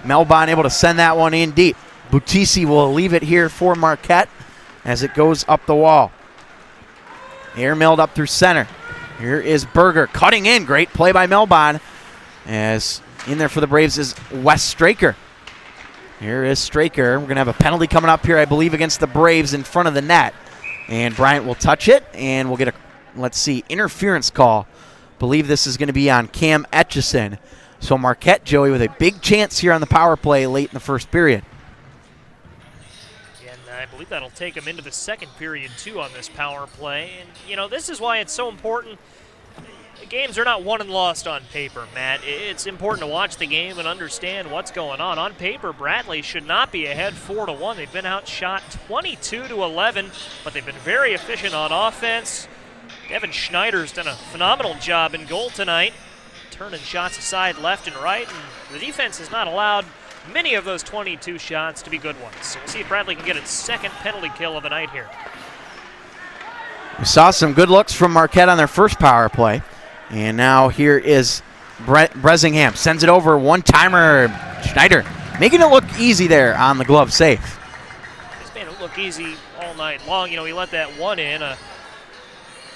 Melbon able to send that one in deep. Butisi will leave it here for Marquette as it goes up the wall. Air milled up through center. Here is Berger cutting in. Great play by Melbon. As in there for the Braves is Wes Straker. Here is Straker. We're going to have a penalty coming up here, I believe, against the Braves in front of the net. And Bryant will touch it, and we'll get a, interference call. Believe this is going to be on Cam Etchison. So Marquette, Joey, with a big chance here on the power play late in the first period. And I believe that'll take them into the second period, too, on this power play. And, this is why it's so important. Games are not won and lost on paper, Matt. It's important to watch the game and understand what's going on. On paper, Bradley should not be ahead 4-1. They've been outshot 22-11, but they've been very efficient on offense. Devin Schneider's done a phenomenal job in goal tonight, turning shots aside left and right, and the defense has not allowed many of those 22 shots to be good ones. So we'll see if Bradley can get its second penalty kill of the night here. We saw some good looks from Marquette on their first power play. And now here is Bresingham. Sends it over. One-timer. Schneider making it look easy there on the glove save. He's made it look easy all night long. You know, he let that one in. A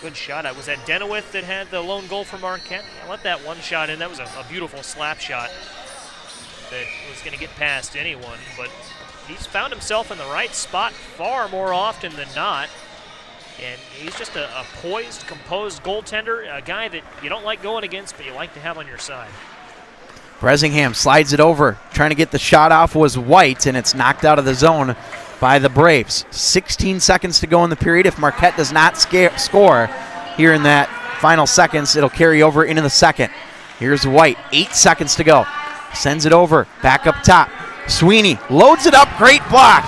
good shot. Was that Denowith that had the lone goal for Marquette? Yeah, let that one shot in. That was a beautiful slap shot that was going to get past anyone. But he's found himself in the right spot far more often than not. And he's just a poised, composed goaltender, a guy that you don't like going against, but you like to have on your side. Bresingham slides it over. Trying to get the shot off was White, and it's knocked out of the zone by the Braves. 16 seconds to go in the period. If Marquette does not score here in that final seconds, it'll carry over into the second. Here's White, 8 seconds to go. Sends it over, back up top. Sweeney loads it up, great block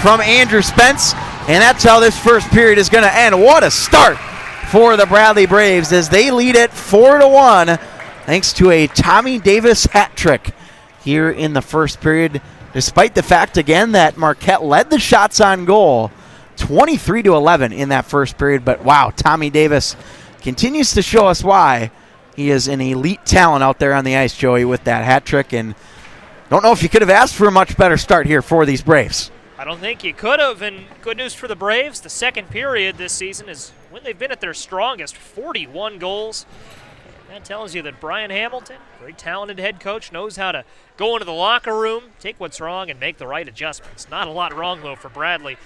from Andrew Spence, and that's how this first period is going to end. What a start for the Bradley Braves as they lead it 4-1 thanks to a Tommy Davis hat trick here in the first period, despite the fact, again, that Marquette led the shots on goal 23-11 in that first period. But, wow, Tommy Davis continues to show us why he is an elite talent out there on the ice, Joey, with that hat trick. And don't know if you could have asked for a much better start here for these Braves. I don't think you could have, and good news for the Braves, the second period this season is when they've been at their strongest, 41 goals. That tells you that Brian Hamilton, very talented head coach, knows how to go into the locker room, take what's wrong, and make the right adjustments. Not a lot wrong, though, for Bradley.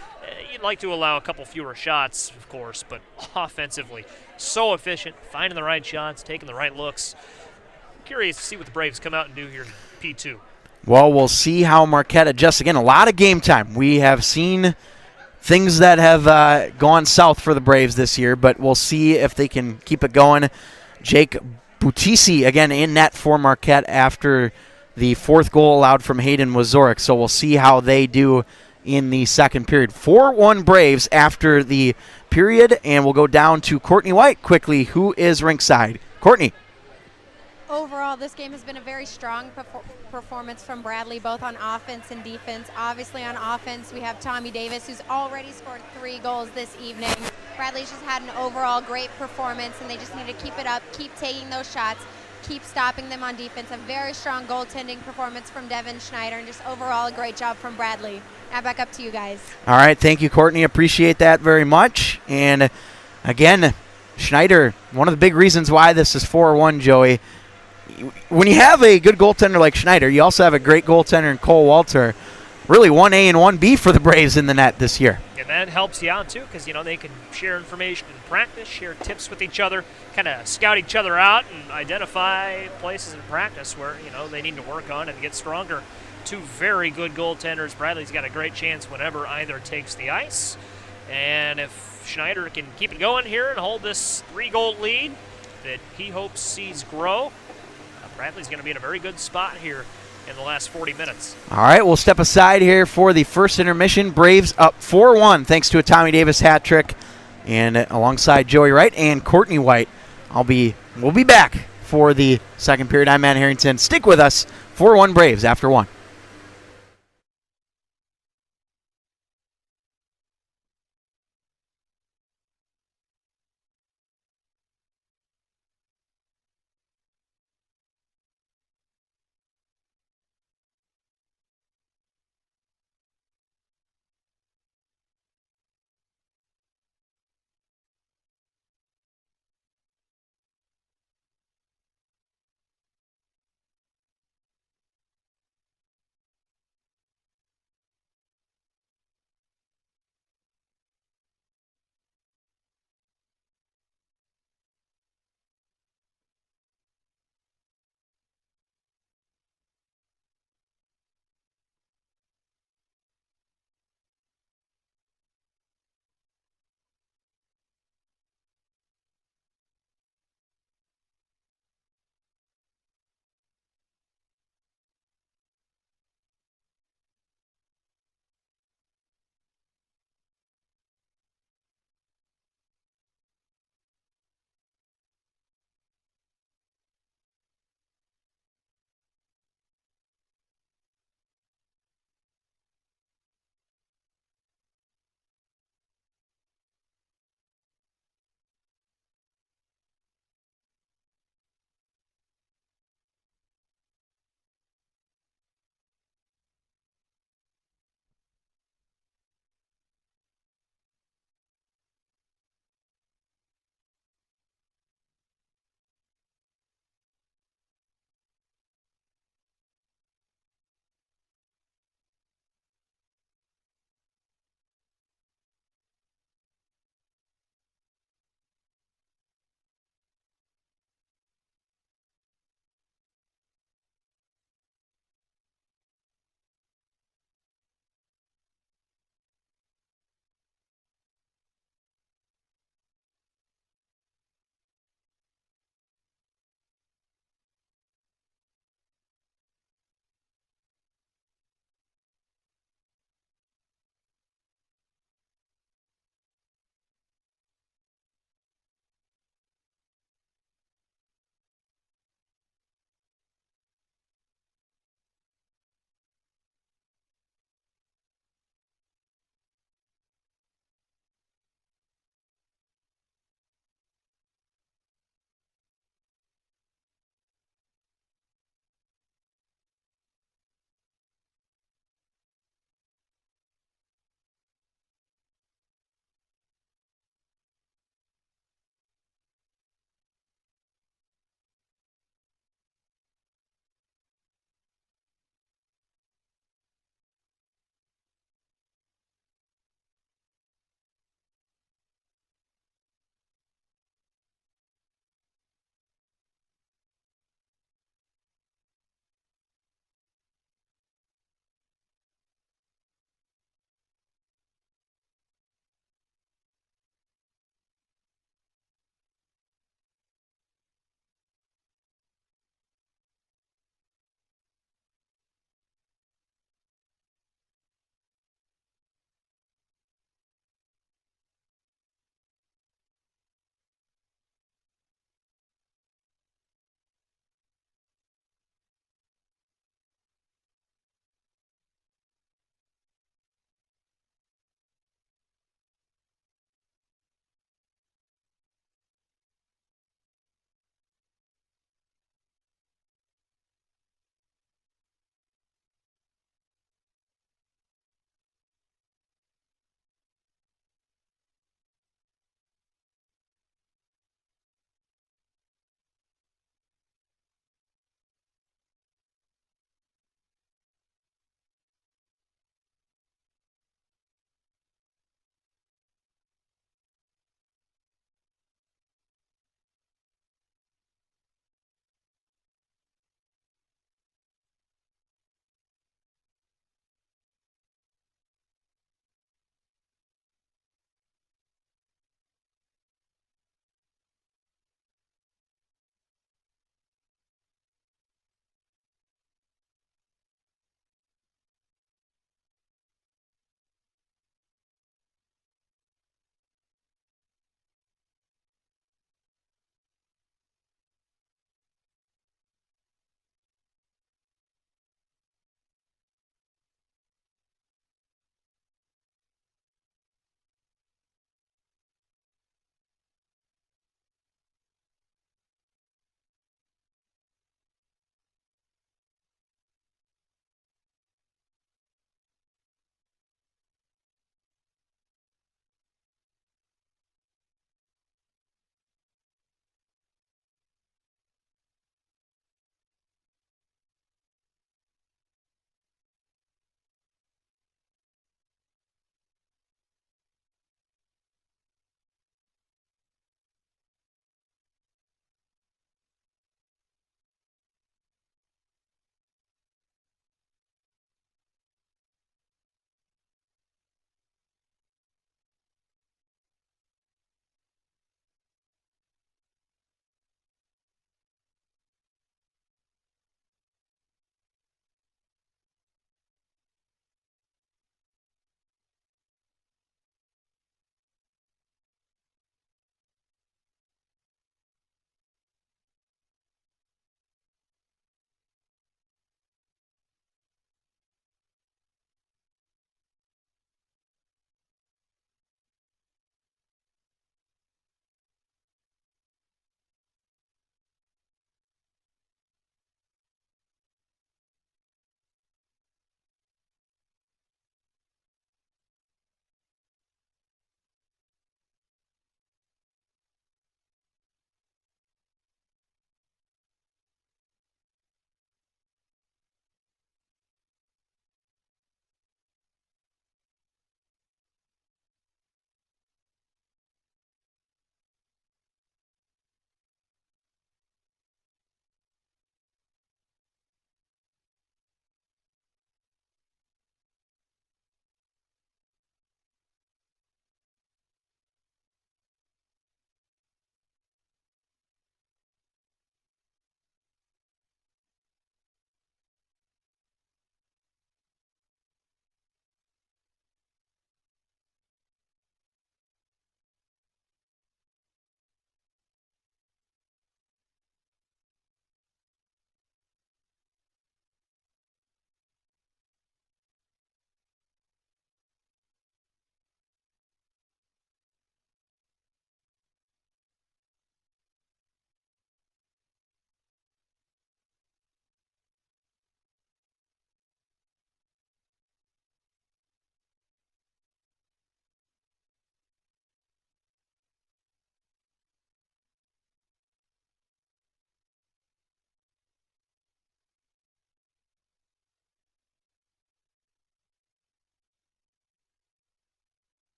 You'd like to allow a couple fewer shots, of course, but offensively, so efficient, finding the right shots, taking the right looks. Curious to see what the Braves come out and do here in P2. Well, we'll see how Marquette adjusts. Again, a lot of game time. We have seen things that have gone south for the Braves this year, but we'll see if they can keep it going. Jake Butisi, again, in net for Marquette after the fourth goal allowed from Hayden Wazorek. So we'll see how they do in the second period. 4-1 Braves after the period, and we'll go down to Courtney White quickly, who is rinkside. Courtney. Overall, this game has been a very strong performance from Bradley, both on offense and defense. Obviously, on offense, we have Tommy Davis, who's already scored 3 goals this evening. Bradley's just had an overall great performance, and they just need to keep it up, keep taking those shots, keep stopping them on defense. A very strong goaltending performance from Devin Schneider, and just overall a great job from Bradley. Now back up to you guys. All right, thank you, Courtney. Appreciate that very much. And again, Schneider, one of the big reasons why this is 4-1, Joey. When you have a good goaltender like Schneider, you also have a great goaltender in Cole Walter. Really 1A and 1B for the Braves in the net this year. And that helps you out, too, because, you know, they can share information in practice, share tips with each other, kind of scout each other out and identify places in practice where, you know, they need to work on and get stronger. 2 very good goaltenders. Bradley's got a great chance whenever either takes the ice. And if Schneider can keep it going here and hold this 3-goal lead that he hopes sees grow, Bradley's going to be in a very good spot here in the last 40 minutes. All right, we'll step aside here for the first intermission. Braves up 4-1 thanks to a Tommy Davis hat trick. And alongside Joey Wright and Courtney White, we'll be back for the second period. I'm Matt Harrington. Stick with us. 4-1 Braves after 1.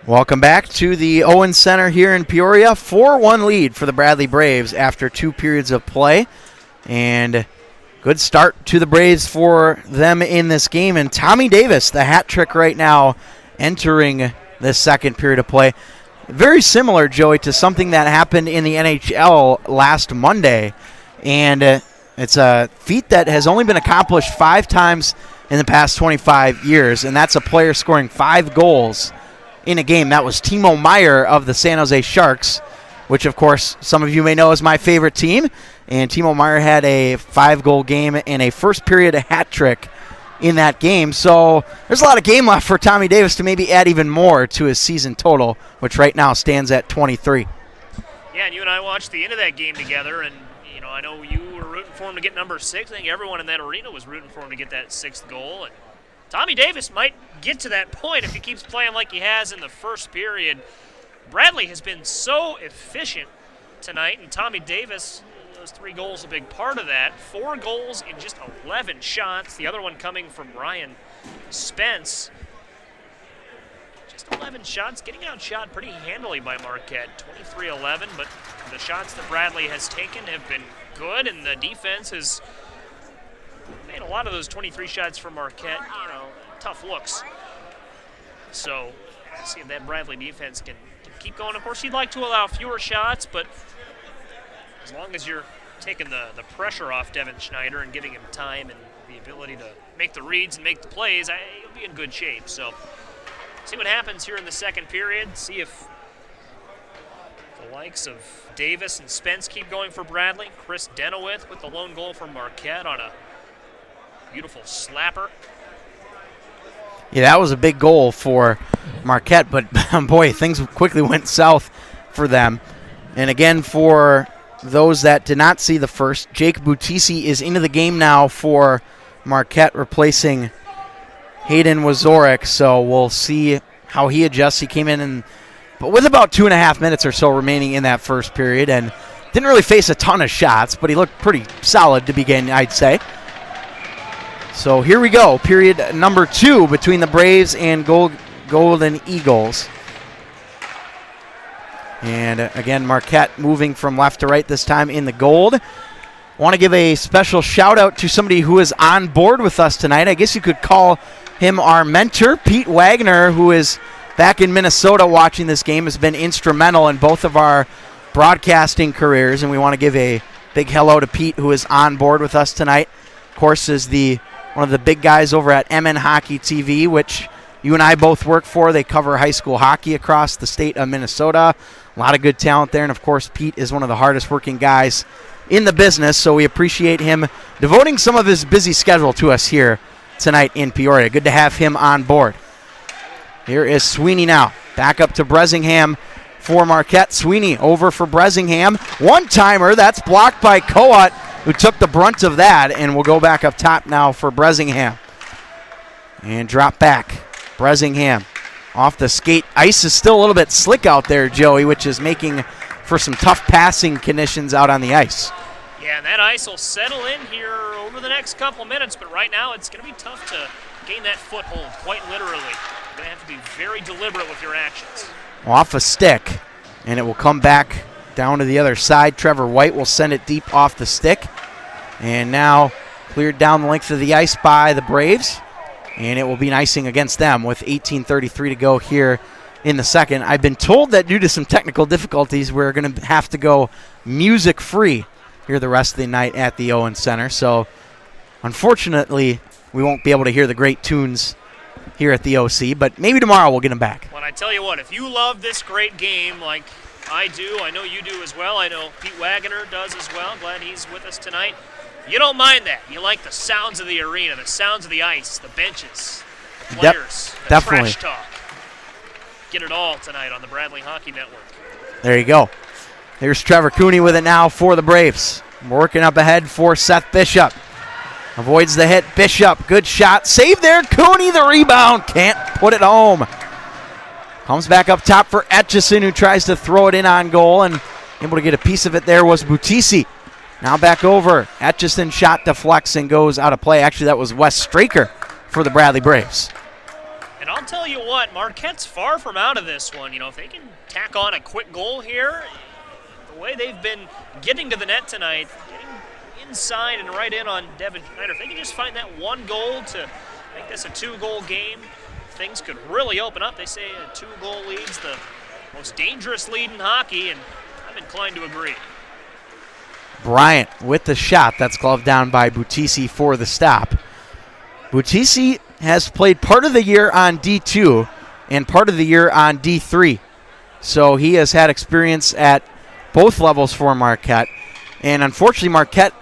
Welcome back to the Owen Center here in Peoria. 4-1 lead for the Bradley Braves after 2 periods of play. And good start to the Braves for them in this game. And Tommy Davis, the hat trick right now, entering this second period of play. Very similar, Joey, to something that happened in the NHL last Monday. And it's a feat that has only been accomplished 5 times in the past 25 years. And that's a player scoring 5 goals in a game. That was Timo Meier of the San Jose Sharks, which, of course, some of you may know is my favorite team. And Timo Meier had a 5-goal game and a first-period hat trick in that game. So there's a lot of game left for Tommy Davis to maybe add even more to his season total, which right now stands at 23. Yeah, and you and I watched the end of that game together, and I know you were rooting for him to get number 6. I think everyone in that arena was rooting for him to get that 6th goal. And Tommy Davis might get to that point if he keeps playing like he has in the first period. Bradley has been so efficient tonight, and Tommy Davis, those 3 goals, a big part of that. 4 goals in just 11 shots. The other one coming from Ryan Spence. Just 11 shots, getting outshot pretty handily by Marquette. 23-11, but the shots that Bradley has taken have been good, and the defense has made a lot of those 23 shots for Marquette, tough looks. So, see if that Bradley defense can keep going. Of course, you'd like to allow fewer shots, but as long as you're taking the pressure off Devin Schneider and giving him time and the ability to make the reads and make the plays, you'll be in good shape. So, see what happens here in the second period. See if the likes of Davis and Spence keep going for Bradley. Chris Denowith with the lone goal from Marquette on a beautiful slapper. Yeah, that was a big goal for Marquette, but boy, things quickly went south for them. And again, for those that did not see the first, Jake Butisi is into the game now for Marquette, replacing Hayden Wazorek. So we'll see how he adjusts. He came in, but with about 2.5 minutes or so remaining in that first period, and didn't really face a ton of shots, but he looked pretty solid to begin, I'd say. So here we go, period number 2 between the Braves and Golden Eagles. And again, Marquette moving from left to right this time in the gold. Want to give a special shout out to somebody who is on board with us tonight. I guess you could call him our mentor, Pete Wagner, who is back in Minnesota watching this game, has been instrumental in both of our broadcasting careers. And we want to give a big hello to Pete, who is on board with us tonight. Of course, is one of the big guys over at MN Hockey TV, which you and I both work for. They cover high school hockey across the state of Minnesota. A lot of good talent there. And, of course, Pete is one of the hardest working guys in the business, so we appreciate him devoting some of his busy schedule to us here tonight in Peoria. Good to have him on board. Here is Sweeney now. Back up to Bresingham for Marquette. Sweeney over for Bresingham. One-timer. That's blocked by Coat, who took the brunt of that, and will go back up top now for Bresingham. And drop back. Bresingham off the skate. Ice is still a little bit slick out there, Joey, which is making for some tough passing conditions out on the ice. Yeah, and that ice will settle in here over the next couple minutes, but right now it's going to be tough to gain that foothold, quite literally. You're going to have to be very deliberate with your actions. Off a stick, and it will come back down to the other side. Trevor White will send it deep off the stick. And now cleared down the length of the ice by the Braves. And it will be an icing against them with 18:33 to go here in the second. I've been told that due to some technical difficulties, we're going to have to go music-free here the rest of the night at the Owen Center. So, unfortunately, we won't be able to hear the great tunes here at the OC, but maybe tomorrow we'll get them back. Well, I tell you what, if you love this great game like I do, I know you do as well, I know Pete Wagner does as well, glad he's with us tonight, you don't mind that. You like the sounds of the arena, the sounds of the ice, the benches, the players, the definitely. trash talk. Get it all tonight on the Bradley Hockey Network. There you go. Here's Trevor Cooney with it now for the Braves. Working up ahead for Seth Bishop. Avoids the hit. Bishop, good shot. Save there. Cooney, the rebound. Can't put it home. Comes back up top for Etchison, who tries to throw it in on goal, and able to get a piece of it there was Butisi. Now back over. Etchison shot deflects and goes out of play. Actually, that was Wes Straker for the Bradley Braves. And I'll I'll tell you what, Marquette's far from out of this one. You know, if they can tack on a quick goal here, the way they've been getting to the net tonight, getting inside and right in on Devin Schneider, if they can just find that one goal to make this a 2-goal game, things could really open up. They say a 2-goal lead's the most dangerous lead in hockey, and I'm inclined to agree. Bryant with the shot. That's gloved down by Butisi for the stop. Butisi has played part of the year on D2 and part of the year on D3. So he has had experience at both levels for Marquette. And unfortunately, Marquette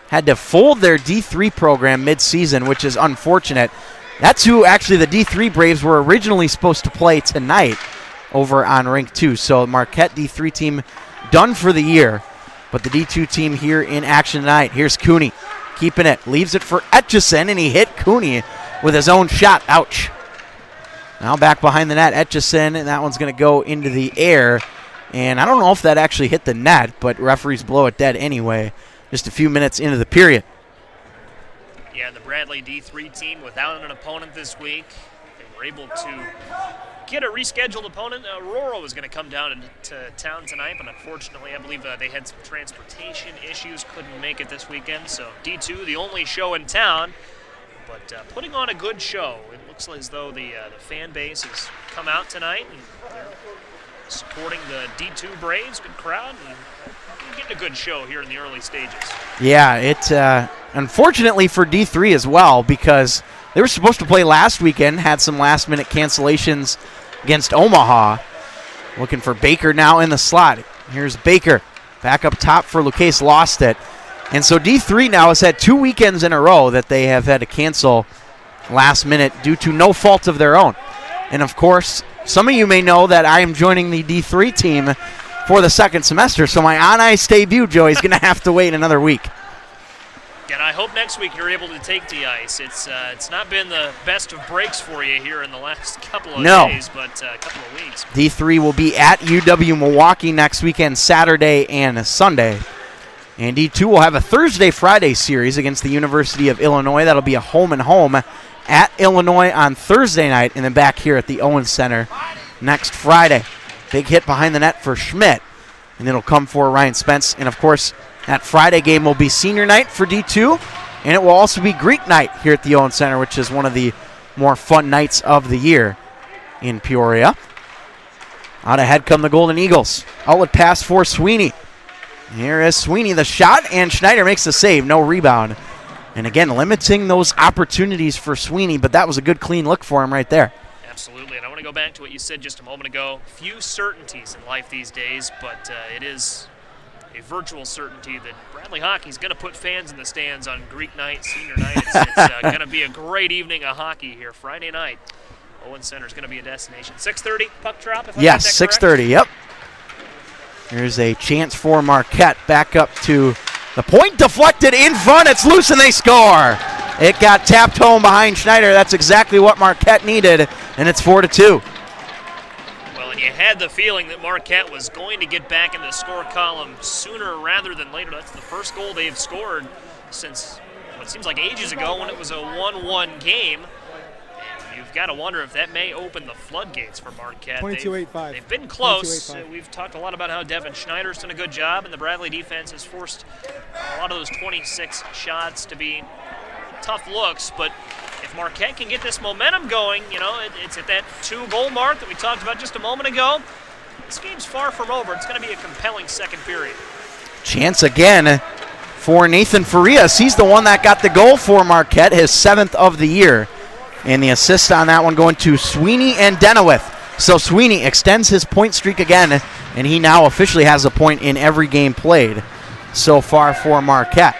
had to fold their D3 program mid-season, which is unfortunate. That's who actually the D3 Braves were originally supposed to play tonight over on Rink 2. So Marquette D3 team done for the year. But the D2 team here in action tonight. Here's Cooney keeping it. Leaves it for Etchison, and he hit Cooney with his own shot. Ouch. Now back behind the net, Etchison, and that one's going to go into the air. And I don't know if that actually hit the net, but referees blow it dead anyway. Just a few minutes into the period. Yeah, the Bradley D3 team without an opponent this week. They were able to get a rescheduled opponent. Aurora was going to come down to town tonight, but unfortunately I believe they had some transportation issues, couldn't make it this weekend. So D2, the only show in town, but putting on a good show. It looks as though the fan base has come out tonight, and they're supporting the D2 Braves, good crowd, and getting a good show here in the early stages. Yeah, it unfortunately for D3 as well, because they were supposed to play last weekend, had some last-minute cancellations against Omaha. Looking for Baker now in the slot. Here's Baker back up top for Lucchese, lost it. And so D3 now has had 2 weekends in a row that they have had to cancel last minute due to no fault of their own. And of course, some of you may know that I am joining the D3 team for the second semester, so my on-ice debut, Joey, is going to have to wait another week. And I hope next week you're able to take the ice. It's not been the best of breaks for you here in the last couple of days, but a couple of weeks. D3 will be at UW-Milwaukee next weekend, Saturday and Sunday. And D2 will have a Thursday-Friday series against the University of Illinois. That'll be a home-and-home at Illinois on Thursday night, and then back here at the Owens Center next Friday. Big hit behind the net for Schmidt, and it'll come for Ryan Spence. And, of course, that Friday game will be senior night for D2, and it will also be Greek night here at the Owens Center, which is one of the more fun nights of the year in Peoria. Out ahead come the Golden Eagles. Outlet pass for Sweeney. Here is Sweeney, the shot, and Schneider makes the save, no rebound. And again, limiting those opportunities for Sweeney, but that was a good clean look for him right there. Absolutely, and I want to go back to what you said just a moment ago. Few certainties in life these days, but it is a virtual certainty that Bradley hockey is going to put fans in the stands on Greek night, senior night. It's going to be a great evening of hockey here Friday night. Owens Center is going to be a destination. 6:30 puck drop, if I got that correct? 6:30, yep. Here's a chance for Marquette. Back up to the point, deflected in front. It's loose, and they score. It got tapped home behind Schneider. That's exactly what Marquette needed, and it's 4-2. Well, and you had the feeling that Marquette was going to get back in the score column sooner rather than later. That's the first goal they've scored since what seems like ages ago when it was a 1-1 game. You've got to wonder if that may open the floodgates for Marquette. They've been close. We've talked a lot about how Devin Schneider's done a good job, and the Bradley defense has forced a lot of those 26 shots to be tough looks. But if Marquette can get this momentum going, you know, it's at that 2-goal mark that we talked about just a moment ago. This game's far from over. It's going to be a compelling second period. Chance again for Nathan Farias. He's the one that got the goal for Marquette, his 7th of the year. And the assist on that one going to Sweeney and Denowith. So Sweeney extends his point streak again, and he now officially has a point in every game played so far for Marquette.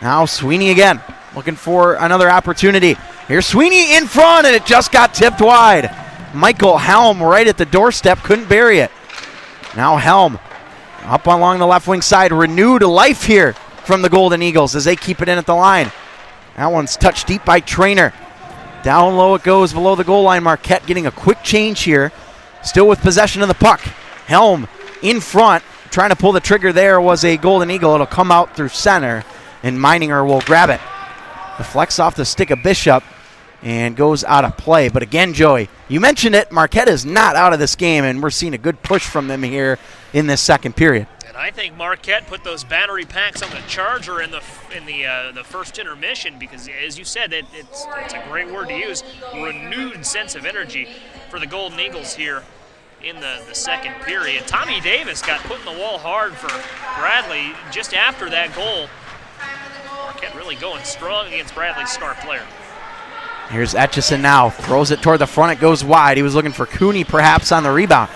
Now Sweeney again, looking for another opportunity. Here's Sweeney in front, and it just got tipped wide. Michael Helm right at the doorstep, couldn't bury it. Now Helm up along the left wing side, renewed life here from the Golden Eagles as they keep it in at the line. That one's touched deep by Traynor. Down low it goes below the goal line. Marquette getting a quick change here. Still with possession of the puck. Helm in front. Trying to pull the trigger there was a Golden Eagle. It'll come out through center, and Meininger will grab it. Deflects off the stick of Bishop. and goes out of play. But again, Joey, you mentioned it, Marquette is not out of this game, and we're seeing a good push from them here in this second period. And I think Marquette put those battery packs on the charger in the first intermission because, as you said, it's a great word to use, renewed sense of energy for the Golden Eagles here in the second period. Tommy Davis got put in the wall hard for Bradley just after that goal. Marquette really going strong against Bradley's star player. Here's Etchison now, throws it toward the front, it goes wide. He was looking for Cooney perhaps on the rebound.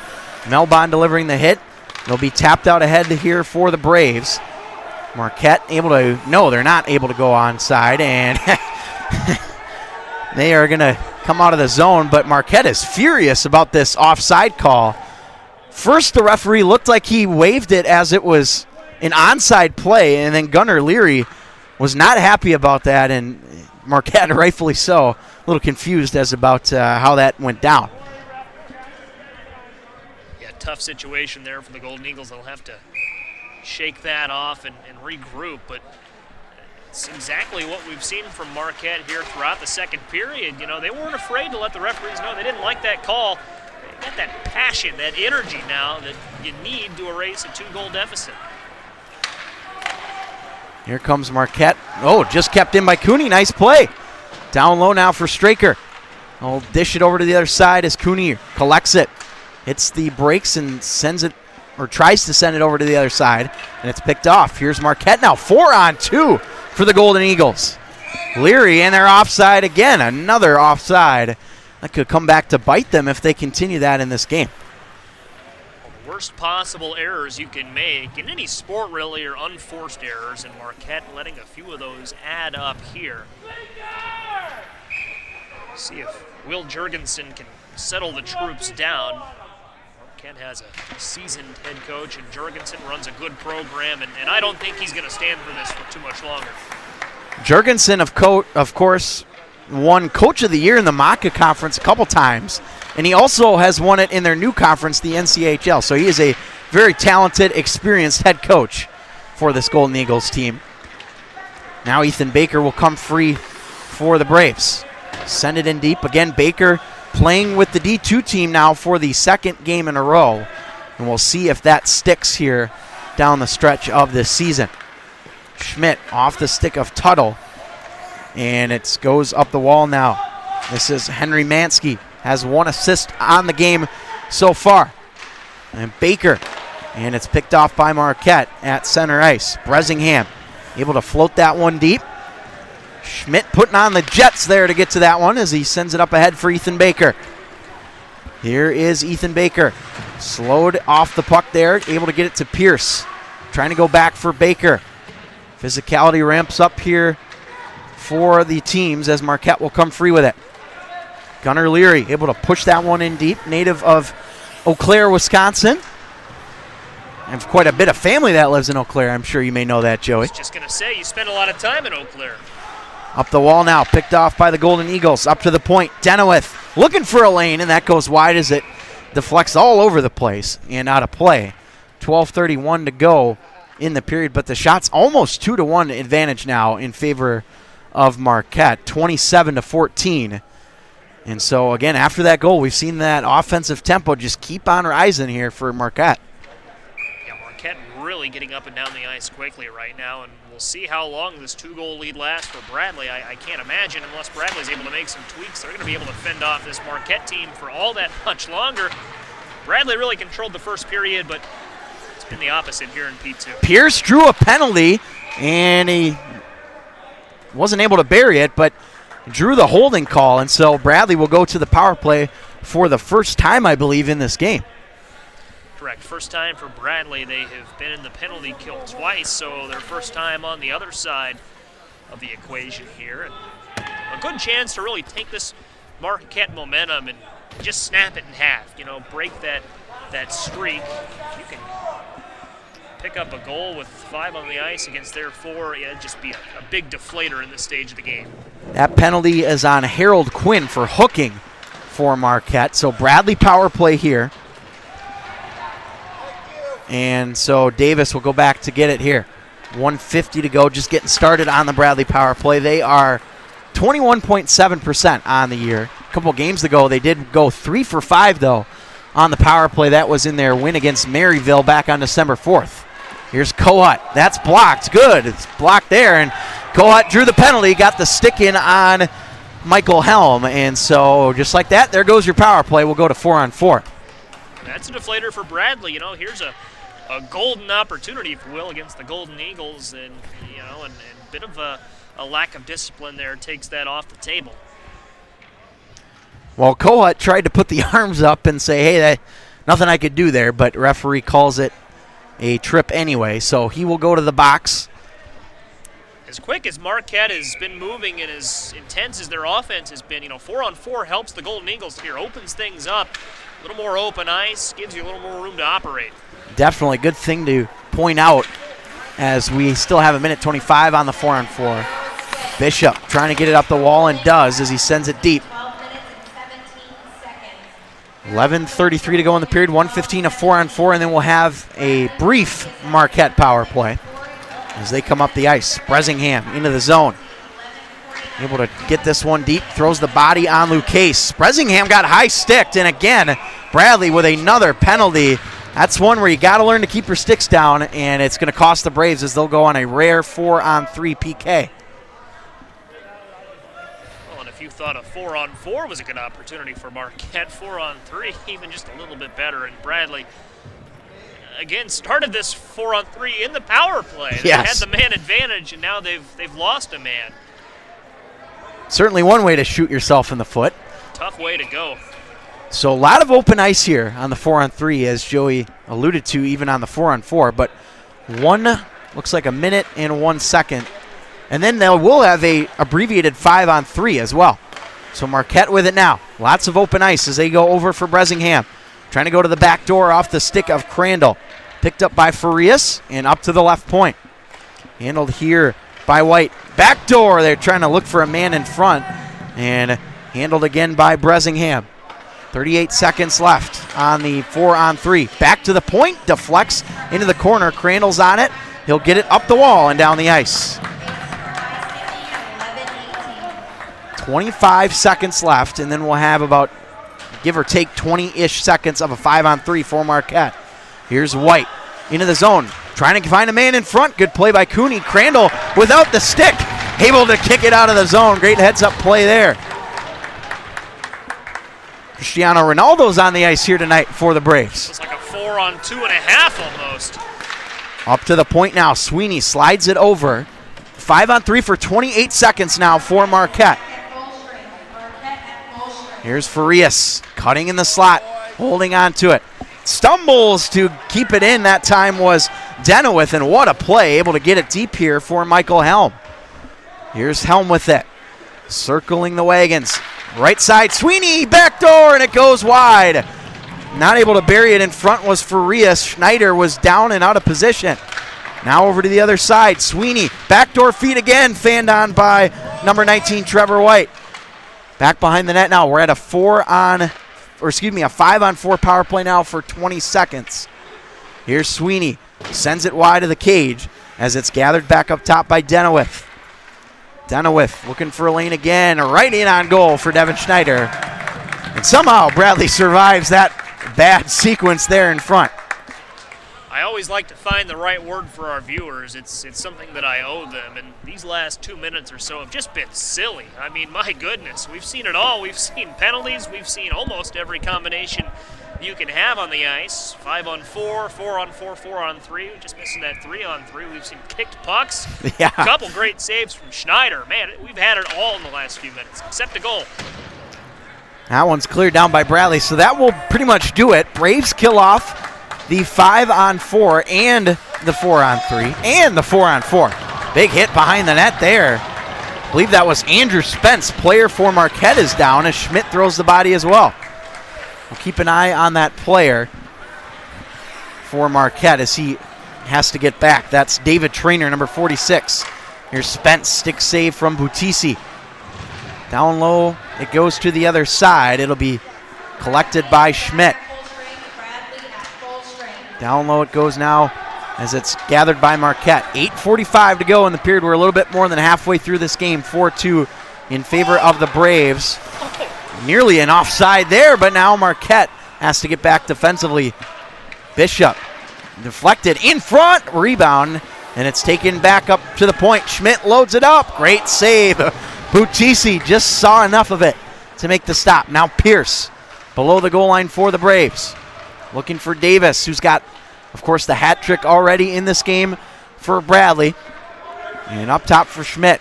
Melbon delivering the hit. They'll be tapped out ahead here for the Braves. Marquette able to, no, they're not able to go onside, and they are going to come out of the zone, but Marquette is furious about this offside call. First, the referee looked like he waved it as it was an onside play, and then Gunnar Leary was not happy about that, and Marquette, rightfully so, a little confused as about how that went down. Tough situation there for the Golden Eagles. They'll have to shake that off and regroup, but it's exactly what we've seen from Marquette here throughout the second period. You know, they weren't afraid to let the referees know they didn't like that call. They got that passion, that energy now that you need to erase a 2-goal deficit. Here comes Marquette. Oh, just kept in by Cooney. Nice play. Down low now for Straker. I'll dish it over to the other side as Cooney collects it. Hits the brakes and sends it, or tries to send it over to the other side, and it's picked off. Here's Marquette now, 4-on-2 for the Golden Eagles. Leary, and they're offside again, another offside. That could come back to bite them if they continue that in this game. The worst possible errors you can make in any sport really are unforced errors, and Marquette letting a few of those add up here. See if Will Jurgensen can settle the troops down. Marquette has a seasoned head coach, and Jurgensen runs a good program, and I don't think he's going to stand for this for too much longer. Jurgensen, of course, won Coach of the Year in the MACA Conference a couple times, and he also has won it in their new conference, the NCHL. So he is a very talented, experienced head coach for this Golden Eagles team. Now Ethan Baker will come free for the Braves. Send it in deep. Again, Baker playing with the D2 team now for the second game in a row. And we'll see if that sticks here down the stretch of this season. Schmidt off the stick of Tuttle. And it goes up the wall now. This is Henry Mansky. Has 1 assist on the game so far. And Baker. And it's picked off by Marquette at center ice. Bresingham able to float that one deep. Schmidt putting on the jets there to get to that one as he sends it up ahead for Ethan Baker. Here is Ethan Baker. Slowed off the puck there, able to get it to Pierce. Trying to go back for Baker. Physicality ramps up here for the teams as Marquette will come free with it. Gunnar Leary able to push that one in deep, native of Eau Claire, Wisconsin. And quite a bit of family that lives in Eau Claire. I'm sure you may know that, Joey. I was just going to say, you spend a lot of time in Eau Claire. Up the wall now, picked off by the Golden Eagles. Up to the point, Denowith looking for a lane, and that goes wide as it deflects all over the place and out of play. 12:31 to go in the period, but the shot's almost 2-1 advantage now in favor of Marquette, 27-14. And so, again, after that goal, we've seen that offensive tempo just keep on rising here for Marquette. Marquette really getting up and down the ice quickly right now, and we'll see how long this 2-goal lead lasts for Bradley. I can't imagine, unless Bradley's able to make some tweaks, they're going to be able to fend off this Marquette team for all that much longer. Bradley really controlled the first period, but it's been the opposite here in P2. Pierce drew a penalty, and he wasn't able to bury it, but drew the holding call, and so Bradley will go to the power play for the first time, I believe, in this game. Correct. First time for Bradley. They have been in the penalty kill twice, so their first time on the other side of the equation here. And a good chance to really take this Marquette momentum and just snap it in half. You know, break that streak. If you can pick up a goal with 5 on the ice against their 4, it'd just be a big deflator in this stage of the game. That penalty is on Harold Quinn for hooking for Marquette. So Bradley power play here. And so Davis will go back to get it here. 1:50 to go, just getting started on the Bradley power play. They are 21.7% on the year. A couple games ago, they did go 3 for 5, though, on the power play. That was in their win against Maryville back on December 4th. Here's Kohut. That's blocked. Good. It's blocked there, and Kohut drew the penalty, got the stick in on Michael Helm, and so just like that, there goes your power play. We'll go to 4-on-4. That's a deflator for Bradley. You know, here's a golden opportunity, if you will, against the Golden Eagles, and you know, and a bit of a lack of discipline there takes that off the table. Well, Kohut tried to put the arms up and say, hey, nothing I could do there, but referee calls it a trip anyway, so he will go to the box. As quick as Marquette has been moving and as intense as their offense has been, you know, 4-on-4 helps the Golden Eagles here, opens things up, a little more open ice, gives you a little more room to operate. Definitely good thing to point out as we still have 1:25 on the 4-on-4. Bishop trying to get it up the wall and does as he sends it deep. 11:33 to go in the period, 1:15 of 4-on-4, and then we'll have a brief Marquette power play as they come up the ice. Bresingham into the zone. Able to get this one deep, throws the body on Lucchese. Bresingham got high sticked, and again, Bradley with another penalty. That's one where you got to learn to keep your sticks down, and it's going to cost the Braves as they'll go on a rare 4-on-3 PK. Well, and if you thought a 4-on-4 was a good opportunity for Marquette, 4-on-3 even just a little bit better, and Bradley again started this 4-on-3 in the power play. They had the man advantage, and now they've lost a man. Certainly one way to shoot yourself in the foot. Tough way to go. So a lot of open ice here on the 4-on-3, as Joey alluded to, even on the 4-on-4. But looks like 1 minute and 1 second. And then they will have a abbreviated 5-on-3 as well. So Marquette with it now. Lots of open ice as they go over for Bresingham. Trying to go to the back door off the stick of Crandall. Picked up by Farias and up to the left point. Handled here by White. Back door. They're trying to look for a man in front. And handled again by Bresingham. 38 seconds left on the 4-on-3. Back to the point. Deflects into the corner. Crandall's on it. He'll get it up the wall and down the ice. 25 seconds left, and then we'll have about, give or take, 20-ish seconds of a 5-on-3 for Marquette. Here's White into the zone, trying to find a man in front. Good play by Cooney. Crandall without the stick, able to kick it out of the zone. Great heads-up play there. Cristiano Ronaldo's on the ice here tonight for the Braves. It's like a 4-on-2.5 almost. Up to the point now. Sweeney slides it over. 5-on-3 for 28 seconds now for Marquette. Here's Farias cutting in the slot, holding on to it. Stumbles to keep it in. That time was Denowith, and what a play. Able to get it deep here for Michael Helm. Here's Helm with it. Circling the wagons. Right side, Sweeney, backdoor, and it goes wide. Not able to bury it in front was Farias. Schneider was down and out of position. Now over to the other side, Sweeney, backdoor feed again, fanned on by number 19, Trevor White. Back behind the net now. We're at a 5-on-4 power play now for 20 seconds. Here's Sweeney, sends it wide of the cage as it's gathered back up top by Denowith. Denowith looking for a lane again, right in on goal for Devin Schneider. And somehow Bradley survives that bad sequence there in front. I always like to find the right word for our viewers. It's something that I owe them, and these last 2 minutes or so have just been silly. I mean, my goodness, we've seen it all. We've seen penalties. We've seen almost every combination you can have on the ice. 5-on-4, 4-on-4, 4-on-3. We're just missing that 3-on-3. We've seen kicked pucks. Yeah. A couple great saves from Schneider. Man, we've had it all in the last few minutes, except a goal. That one's cleared down by Bradley, so that will pretty much do it. Braves kill off the 5-on-4 and the 4-on-3 and the 4-on-4. Big hit behind the net there. I believe that was Andrew Spence, player for Marquette, is down as Schmidt throws the body as well. We'll keep an eye on that player for Marquette as he has to get back. That's David Traynor, number 46. Here's Spence, stick save from Butisi. Down low, it goes to the other side. It'll be collected by Schmidt. Down low it goes now as it's gathered by Marquette. 8:45 to go in the period. We're a little bit more than halfway through this game. 4-2 in favor of the Braves. Nearly an offside there, but now Marquette has to get back defensively. Bishop deflected in front, rebound, and it's taken back up to the point. Schmidt loads it up. Great save. Butisi just saw enough of it to make the stop. Now Pierce below the goal line for the Braves. Looking for Davis, who's got, of course, the hat trick already in this game for Bradley. And up top for Schmidt.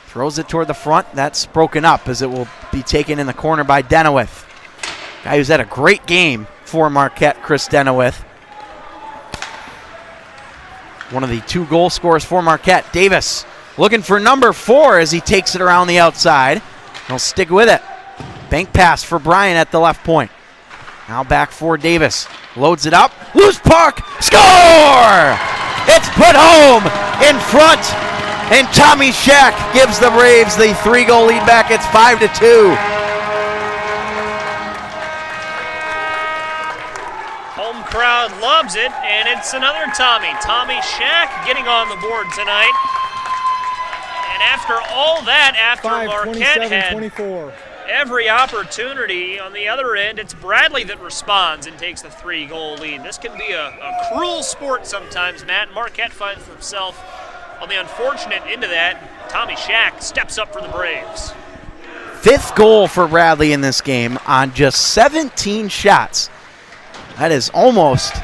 Throws it toward the front. That's broken up as it will be taken in the corner by Denowith. Guy who's had a great game for Marquette, Chris Denowith. One of the 2 goal scorers for Marquette. Davis looking for number 4 as he takes it around the outside. He'll stick with it. Bank pass for Bryan at the left point. Now back for Davis. Loads it up. Loose puck. Score! It's put home in front. And Tommy Shack gives the Braves the 3-goal lead back. It's 5-2. Home crowd loves it, and it's another Tommy. Tommy Shack getting on the board tonight. And after all that, after Marquette had 24. every opportunity on the other end, it's Bradley that responds and takes the 3-goal lead. This can be a cruel sport sometimes, Matt. Marquette finds themselves on the unfortunate end of that. Tommy Shack steps up for the Braves. 5th goal for Bradley in this game on just 17 shots. That is almost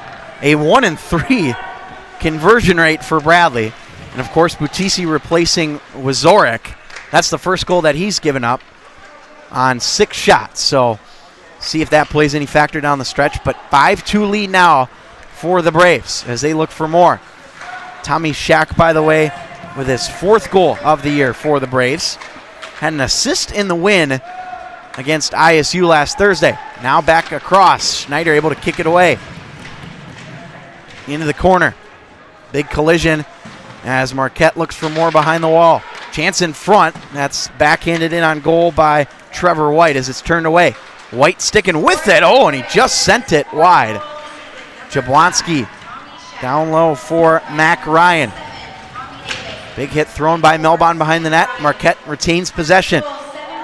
a 1-in-3 conversion rate for Bradley. And of course, Butisi replacing Wazorek. That's the first goal that he's given up on 6 shots. So see if that plays any factor down the stretch. But 5-2 lead now for the Braves as they look for more. Tommy Shack, by the way, with his 4th goal of the year for the Braves. Had an assist in the win against ISU last Thursday. Now back across. Schneider able to kick it away. Into the corner. Big collision as Marquette looks for more behind the wall. Chance in front. That's backhanded in on goal by Trevor White as it's turned away. White sticking with it. Oh, and he just sent it wide. Jablonski down low for Mac Ryan. Big hit thrown by Melbon behind the net. Marquette retains possession.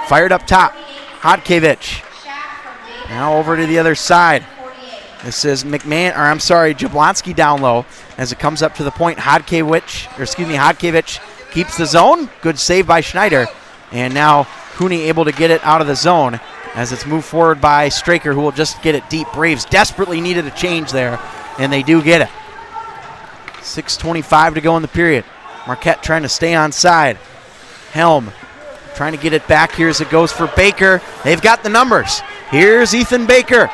Fired up top. Hodkiewicz. Now over to the other side. This is Jablonski down low as it comes up to the point. Hodkiewicz keeps the zone. Good save by Schneider. And now Cooney able to get it out of the zone as it's moved forward by Straker, who will just get it deep. Braves desperately needed a change there, and they do get it. 6:25 to go in the period. Marquette trying to stay on side. Helm trying to get it back here as it goes for Baker. They've got the numbers. Here's Ethan Baker.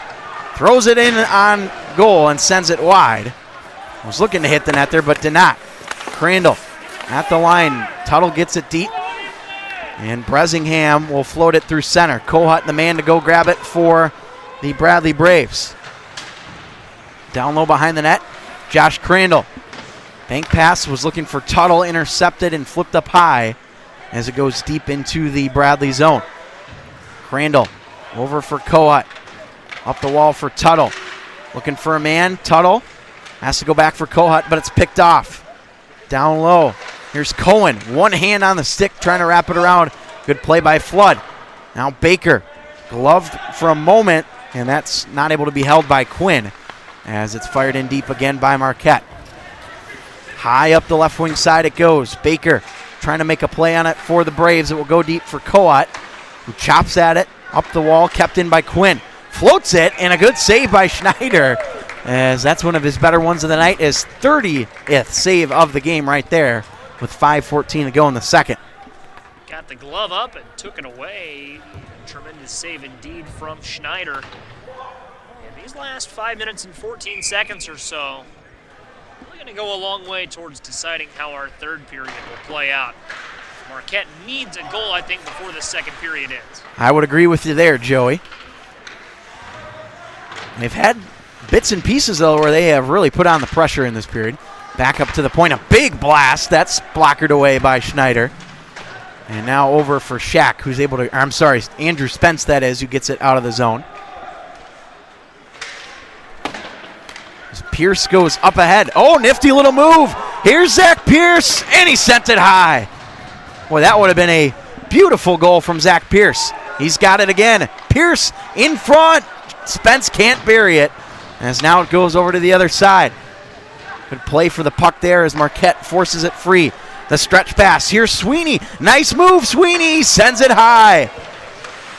Throws it in on goal and sends it wide. Was looking to hit the net there, but did not. Crandall at the line. Tuttle gets it deep. And Bresingham will float it through center. Kohut, the man to go grab it for the Bradley Braves. Down low behind the net, Josh Crandall. Bank pass was looking for Tuttle, intercepted and flipped up high as it goes deep into the Bradley zone. Crandall over for Kohut. Up the wall for Tuttle. Looking for a man. Tuttle has to go back for Kohut, but it's picked off. Down low. Here's Cohen. One hand on the stick trying to wrap it around. Good play by Flood. Now Baker. Gloved for a moment, and that's not able to be held by Quinn as it's fired in deep again by Marquette. High up the left wing side it goes. Baker trying to make a play on it for the Braves. It will go deep for Kohut, who chops at it. Up the wall, kept in by Quinn. Floats it, and a good save by Schneider, as that's one of his better ones of the night. His 30th save of the game right there with 5:14 to go in the second. Got the glove up and took it away. Tremendous save indeed from Schneider. And these last 5 minutes and 14 seconds or so, we're going to go a long way towards deciding how our third period will play out. Marquette needs a goal, I think, before the second period ends. I would agree with you there, Joey. They've had bits and pieces, though, where they have really put on the pressure in this period. Back up to the point, a big blast. That's blockered away by Schneider. And now over for Shack, who's able to, Andrew Spence, that is, who gets it out of the zone. As Pierce goes up ahead. Oh, nifty little move. Here's Zach Pierce, and he sent it high. Boy, that would have been a beautiful goal from Zach Pierce. He's got it again. Pierce in front. Spence can't bury it, as now it goes over to the other side. Good play for the puck there as Marquette forces it free. The stretch pass. Here's Sweeney. Nice move, Sweeney. Sends it high.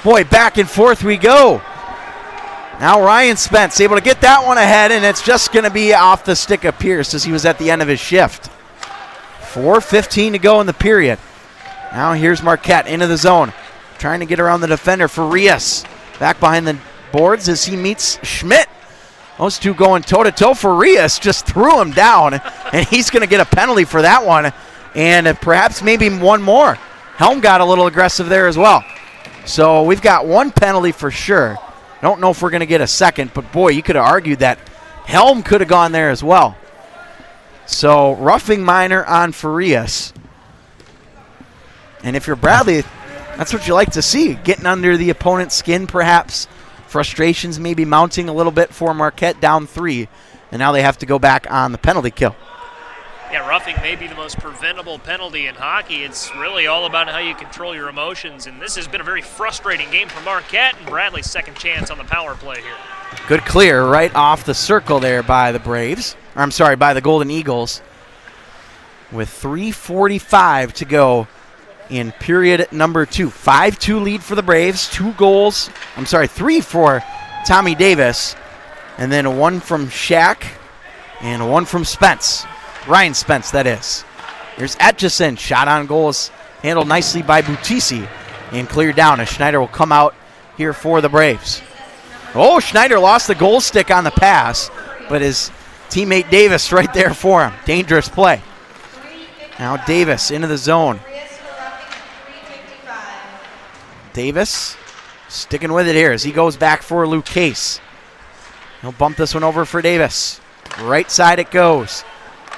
Boy, back and forth we go. Now Ryan Spence able to get that one ahead, and it's just going to be off the stick of Pierce as he was at the end of his shift. 4:15 to go in the period. Now here's Marquette into the zone, trying to get around the defender for Rios. Back behind the boards as he meets Schmidt. Those two going toe-to-toe for Rios, just threw him down, and he's going to get a penalty for that one, and perhaps maybe one more. Helm got a little aggressive there as well. So we've got one penalty for sure. I don't know if we're going to get a second, but boy, you could have argued that Helm could have gone there as well. So roughing minor on Farias. And if you're Bradley, that's what you like to see, getting under the opponent's skin perhaps. Frustrations maybe mounting a little bit for Marquette, down 3, and now they have to go back on the penalty kill. Yeah, roughing may be the most preventable penalty in hockey. It's really all about how you control your emotions, and this has been a very frustrating game for Marquette, and Bradley's second chance on the power play here. Good clear right off the circle there by the Braves. Or I'm sorry, by the Golden Eagles. With 3:45 to go in period number 2. 5-2 lead for the Braves. 3 for Tommy Davis. And then 1 from Shaq and 1 from Spence. Ryan Spence, that is. Here's Etchison. Shot on goal is handled nicely by Butisi and cleared down as Schneider will come out here for the Braves. Oh, Schneider lost the goal stick on the pass, but his teammate Davis right there for him. Dangerous play. Now Davis into the zone. Davis sticking with it here as he goes back for Luke Case. He'll bump this one over for Davis. Right side it goes.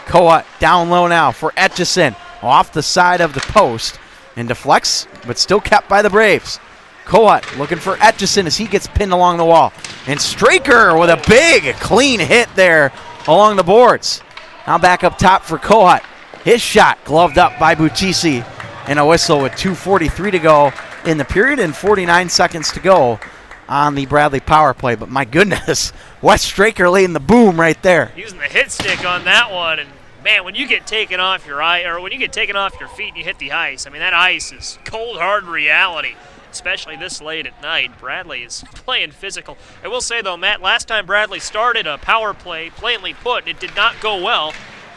Coat down low now for Etchison. Off the side of the post and deflects, but still kept by the Braves. Coat looking for Etchison as he gets pinned along the wall. And Straker with a big, clean hit there along the boards. Now back up top for Coat. His shot gloved up by Butisi. And a whistle with 2:43 to go in the period and 49 seconds to go on the Bradley power play. But my goodness, Wes Straker laying the boom right there. Using the hit stick on that one, and man, when you get taken off your when you get taken off your feet and you hit the ice, I mean that ice is cold hard reality, especially this late at night. Bradley is playing physical. I will say though, Matt, last time Bradley started a power play, plainly put, it did not go well.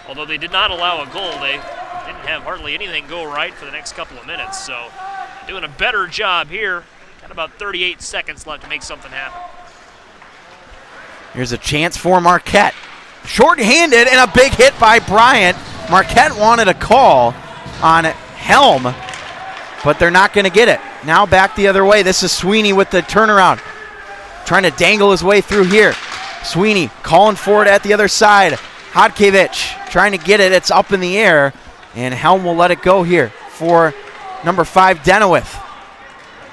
Although they did not allow a goal, they didn't have hardly anything go right for the next couple of minutes. So doing a better job here. Got about 38 seconds left to make something happen. Here's a chance for Marquette. Short-handed and a big hit by Bryant. Marquette wanted a call on Helm, but they're not going to get it. Now back the other way. This is Sweeney with the turnaround. Trying to dangle his way through here. Sweeney calling for it at the other side. Hodkiewicz trying to get it. It's up in the air, and Helm will let it go here for number 5, Denowith.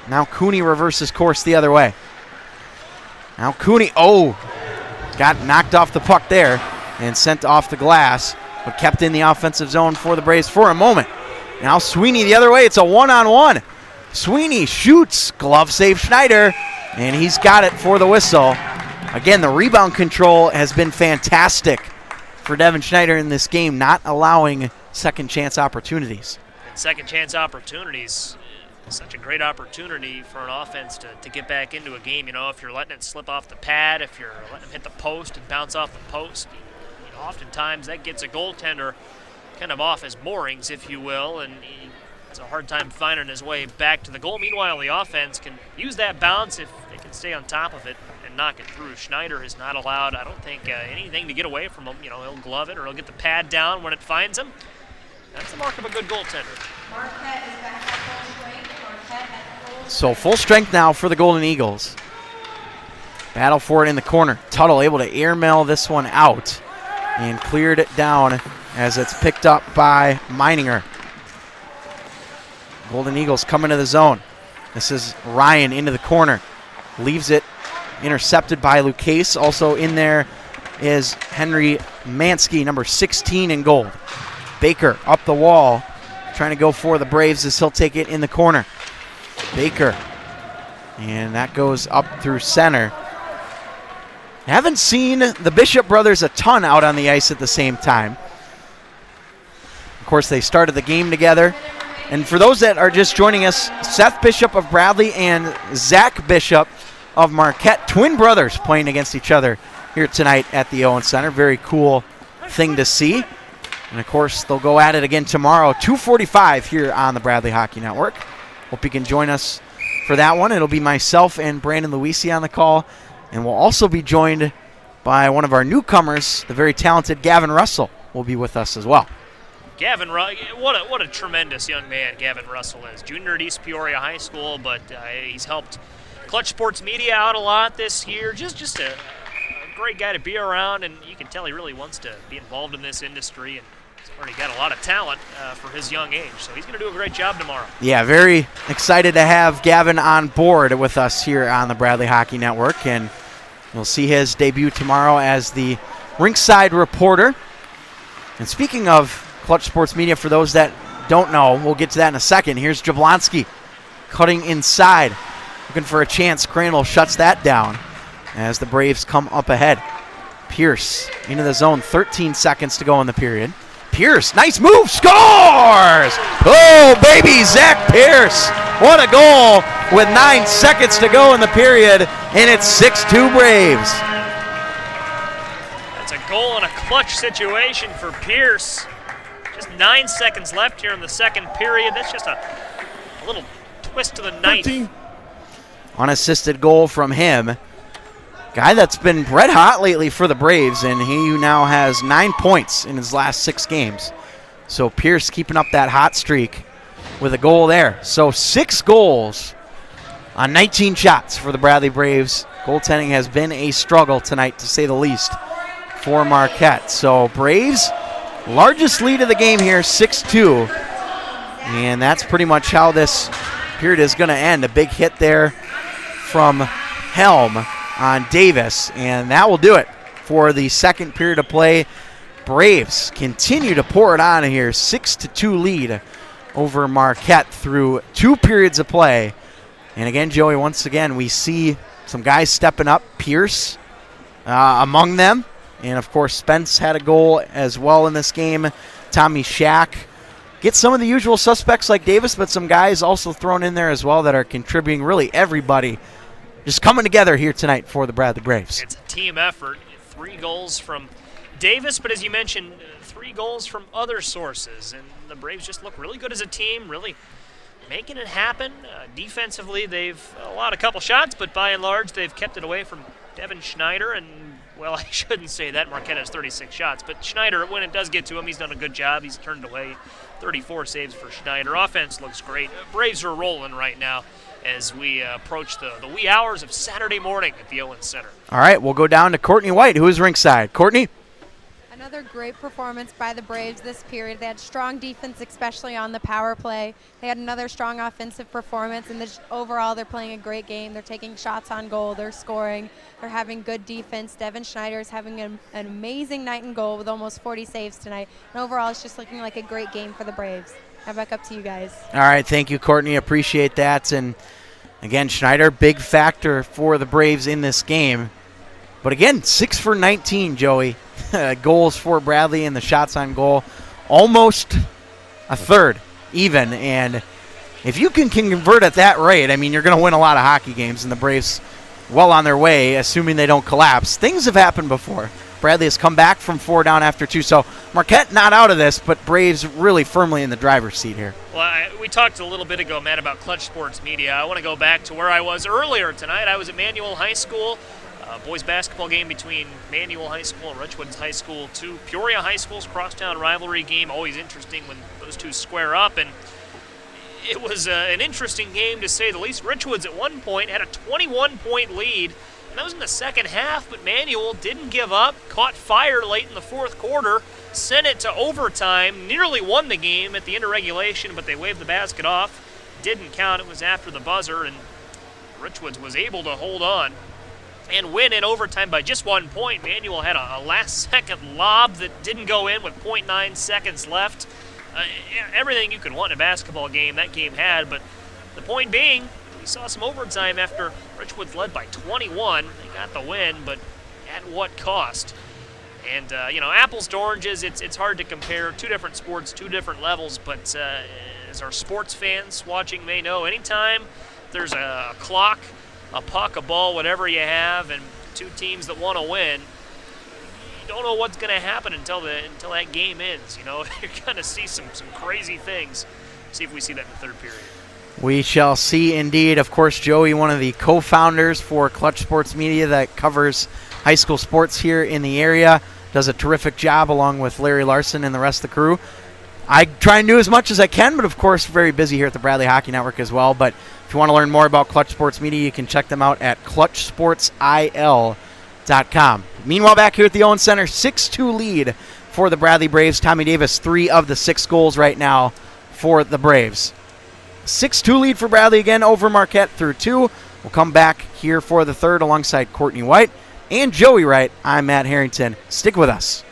Now Cooney reverses course the other way. Now Cooney, got knocked off the puck there and sent off the glass, but kept in the offensive zone for the Braves for a moment. Now Sweeney the other way. It's a one-on-one. Sweeney shoots. Glove save Schneider, and he's got it for the whistle. Again, the rebound control has been fantastic for Devin Schneider in this game, not allowing second chance opportunities. And second chance opportunities, such a great opportunity for an offense to get back into a game. You know, if you're letting it slip off the pad, if you're letting them hit the post and bounce off the post, you know, oftentimes that gets a goaltender kind of off his moorings, if you will, and he has a hard time finding his way back to the goal. Meanwhile, the offense can use that bounce if they can stay on top of it and knock it through. Schneider has not allowed, I don't think, anything to get away from him. You know, he'll glove it or he'll get the pad down when it finds him. That's the mark of a good goaltender. So full strength now for the Golden Eagles. Battle for it in the corner. Tuttle able to airmail this one out and cleared it down as it's picked up by Meininger. Golden Eagles coming to the zone. This is Ryan into the corner. Leaves it intercepted by Lucchese. Also in there is Henry Mansky, number 16 in gold. Baker up the wall, trying to go for the Braves as he'll take it in the corner. Baker. And that goes up through center. Haven't seen the Bishop brothers a ton out on the ice at the same time. Of course, they started the game together. And for those that are just joining us, Seth Bishop of Bradley and Zach Bishop of Marquette, twin brothers playing against each other here tonight at the Owen Center. Very cool thing to see. And, of course, they'll go at it again tomorrow, 2:45 here on the Bradley Hockey Network. Hope you can join us for that one. It'll be myself and Brandon Luisi on the call. And we'll also be joined by one of our newcomers, the very talented Gavin Russell will be with us as well. Gavin, what a tremendous young man Gavin Russell is. Junior at East Peoria High School, but he's helped Clutch Sports Media out a lot this year. Just a great guy to be around, and you can tell he really wants to be involved in this industry, and he's already got a lot of talent for his young age. So he's going to do a great job tomorrow. Yeah, very excited to have Gavin on board with us here on the Bradley Hockey Network, and you'll see his debut tomorrow as the Rinkside reporter. And speaking of Clutch Sports Media, for those that don't know, we'll get to that in a second. Here's Jablonski cutting inside, looking for a chance. Crandall shuts that down as the Braves come up ahead. Pierce into the zone, 13 seconds to go in the period. Pierce, nice move, scores! Oh, baby, Zach Pierce. What a goal with 9 seconds to go in the period, and it's 6-2 Braves. That's a goal in a clutch situation for Pierce. Just 9 seconds left here in the second period. That's just a little twist to the knife. 13. Unassisted goal from him. Guy that's been red hot lately for the Braves, and he now has 9 points in his last 6 games. So Pierce keeping up that hot streak with a goal there. So 6 goals on 19 shots for the Bradley Braves. Goaltending has been a struggle tonight, to say the least, for Marquette. So Braves, largest lead of the game here, 6-2. And that's pretty much how this period is going to end. A big hit there from Helm on Davis, and that will do it for the second period of play. Braves continue to pour it on here, 6-2 lead over Marquette through 2 periods of play. And again, Joey, once again, we see some guys stepping up. Pierce among them. And, of course, Spence had a goal as well in this game. Tommy Shack. Get some of the usual suspects like Davis, but some guys also thrown in there as well that are contributing. Really everybody just coming together here tonight for the Bradley Braves. It's a team effort. 3 goals from Davis, but as you mentioned, 3 goals from other sources. And the Braves just look really good as a team, really making it happen. Defensively, they've allowed a couple shots, but by and large, they've kept it away from Devin Schneider. And, well, I shouldn't say that. Marquette has 36 shots, but Schneider, when it does get to him, he's done a good job. He's turned away 34 saves for Schneider. Offense looks great. Braves are rolling right now as we approach the wee hours of Saturday morning at the Owens Center. All right, we'll go down to Courtney White, who is Rinkside. Courtney? Another great performance by the Braves this period. They had strong defense, especially on the power play. They had another strong offensive performance, and overall they're playing a great game. They're taking shots on goal. They're scoring. They're having good defense. Devin Schneider is having an amazing night in goal with almost 40 saves tonight. And overall, it's just looking like a great game for the Braves. Now back up to you guys. All right, thank you, Courtney. Appreciate that. And again, Schneider, big factor for the Braves in this game. But again, 6 for 19, Joey. Goals for Bradley and the shots on goal. Almost a third even. And if you can convert at that rate, I mean, you're going to win a lot of hockey games. And the Braves well on their way, assuming they don't collapse. Things have happened before. Bradley has come back from 4 down after 2. So Marquette not out of this, but Braves really firmly in the driver's seat here. Well, we talked a little bit ago, Matt, about Clutch Sports Media. I want to go back to where I was earlier tonight. I was at Manual High School. Boys basketball game between Manual High School and Richwoods High School. 2 Peoria High School's crosstown rivalry game. Always interesting when those two square up. And it was an interesting game to say the least. Richwoods at one point had a 21-point lead. And that was in the second half, but Manual didn't give up, caught fire late in the fourth quarter, sent it to overtime, nearly won the game at the end of regulation, but they waved the basket off. Didn't count. It was after the buzzer, and Richwoods was able to hold on and win in overtime by just 1 point. Manual had a last-second lob that didn't go in with 0.9 seconds left. everything you could want in a basketball game, that game had. But the point being, we saw some overtime after Richwood's led by 21. They got the win, but at what cost? And, apples to oranges, it's hard to compare. Two different sports, two different levels, but as our sports fans watching may know, anytime there's a clock, a puck, a ball, whatever you have, and two teams that want to win, you don't know what's going to happen until that game ends. You're going to see some crazy things. See if we see that in the third period. We shall see indeed. Of course, Joey, one of the co-founders for Clutch Sports Media that covers high school sports here in the area, does a terrific job along with Larry Larson and the rest of the crew. I try and do as much as I can, but of course very busy here at the Bradley Hockey Network as well. But if you want to learn more about Clutch Sports Media, you can check them out at clutchsportsil.com. Meanwhile, back here at the Owen Center, 6-2 lead for the Bradley Braves. Tommy Davis, 3 of the 6 goals right now for the Braves. 6-2 lead for Bradley again over Marquette through 2. We'll come back here for the third alongside Courtney White and Joey Wright. I'm Matt Harrington. Stick with us.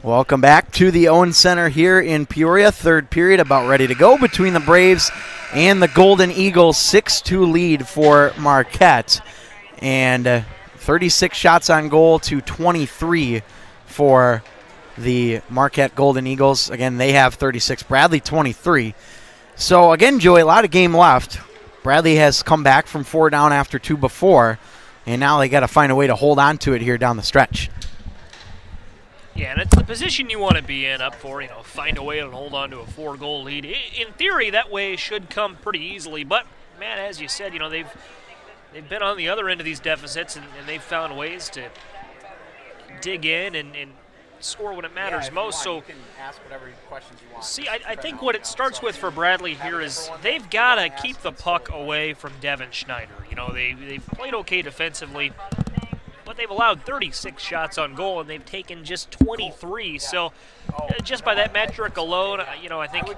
Welcome back to the Owen Center here in Peoria. Third period about ready to go between the Braves and the Golden Eagles. 6-2 lead for Marquette. And 36 shots on goal to 23 for the Marquette Golden Eagles. Again, they have 36. Bradley 23. So again, Joey, a lot of game left. Bradley has come back from 4 down after 2 before. And now they got to find a way to hold on to it here down the stretch. Yeah, and it's the position you want to be in up for, find a way to hold on to a 4-goal lead. In theory, that way should come pretty easily. But, man, as you said, they've been on the other end of these deficits, and they've found ways to dig in and score when it matters most. So, see, I think what it starts with for Bradley here is they've got to keep the puck away from Devin Schneider. They've played okay defensively, but they've allowed 36 shots on goal, and they've taken just 23. So just by that metric alone, I think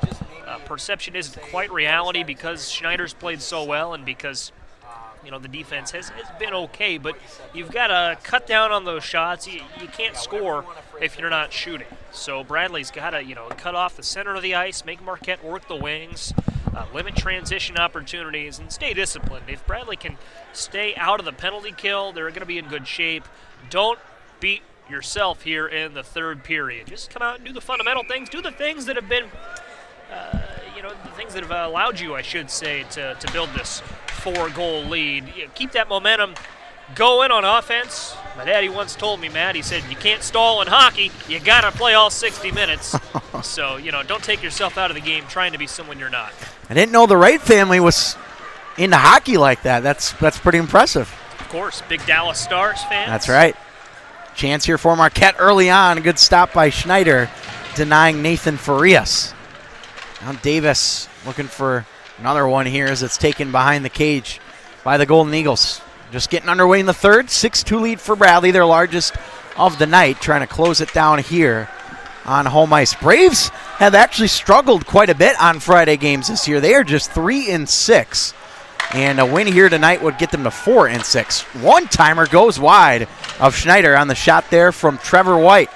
perception isn't quite reality because Schneider's played so well and because, the defense has been okay. But you've got to cut down on those shots. You can't score if you're not shooting. So Bradley's got to, cut off the center of the ice, make Marquette work the wings, limit transition opportunities, and stay disciplined. If Bradley can stay out of the penalty kill, they're going to be in good shape. Don't beat yourself here in the third period. Just come out and do the fundamental things. Do the things that have been, the things that have allowed you, I should say, to build this 4-goal lead. Keep that momentum going on offense. My daddy once told me, Matt, he said, you can't stall in hockey. You got to play all 60 minutes. So, don't take yourself out of the game trying to be someone you're not. I didn't know the Wright family was into hockey like that. That's pretty impressive. Of course, big Dallas Stars fans. That's right. Chance here for Marquette early on. A good stop by Schneider, denying Nathan Farias. Now Davis looking for another one here as it's taken behind the cage by the Golden Eagles. Just getting underway in the third. 6-2 lead for Bradley, their largest of the night, trying to close it down here on home ice. Braves have actually struggled quite a bit on Friday games this year. They are just 3-6, and a win here tonight would get them to 4-6. One-timer goes wide of Schneider on the shot there from Trevor White.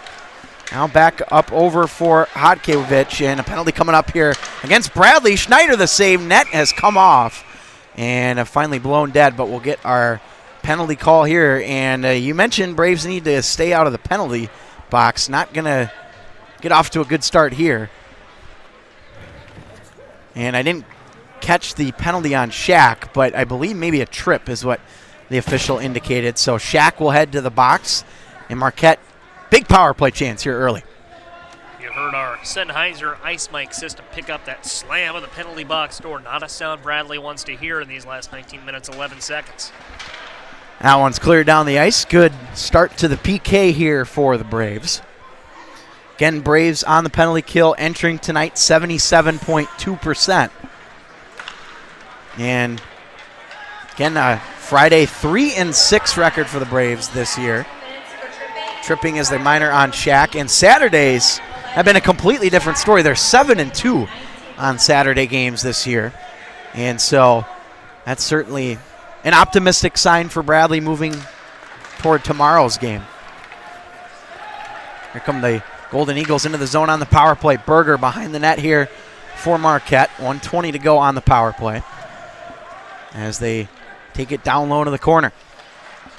Now back up over for Hodkiewicz, and a penalty coming up here against Bradley. Schneider, the save. Net has come off and finally blown dead, but we'll get our penalty call here. And you mentioned Braves need to stay out of the penalty box. Not going to get off to a good start here. And I didn't catch the penalty on Shaq, but I believe maybe a trip is what the official indicated. So Shaq will head to the box, and Marquette, big power play chance here early. You heard our Sennheiser ice mic system pick up that slam of the penalty box door. Not a sound Bradley wants to hear in these last 19 minutes, 11 seconds. That one's cleared down the ice. Good start to the PK here for the Braves. Again, Braves on the penalty kill, entering tonight 77.2%. And again, Friday 3-6 record for the Braves this year. Tripping is the minor on Shaq, and Saturdays have been a completely different story. They're 7-2 on Saturday games this year, and so that's certainly an optimistic sign for Bradley moving toward tomorrow's game. Here come the Golden Eagles into the zone on the power play. Berger behind the net here for Marquette. 1:20 to go on the power play as they take it down low to the corner.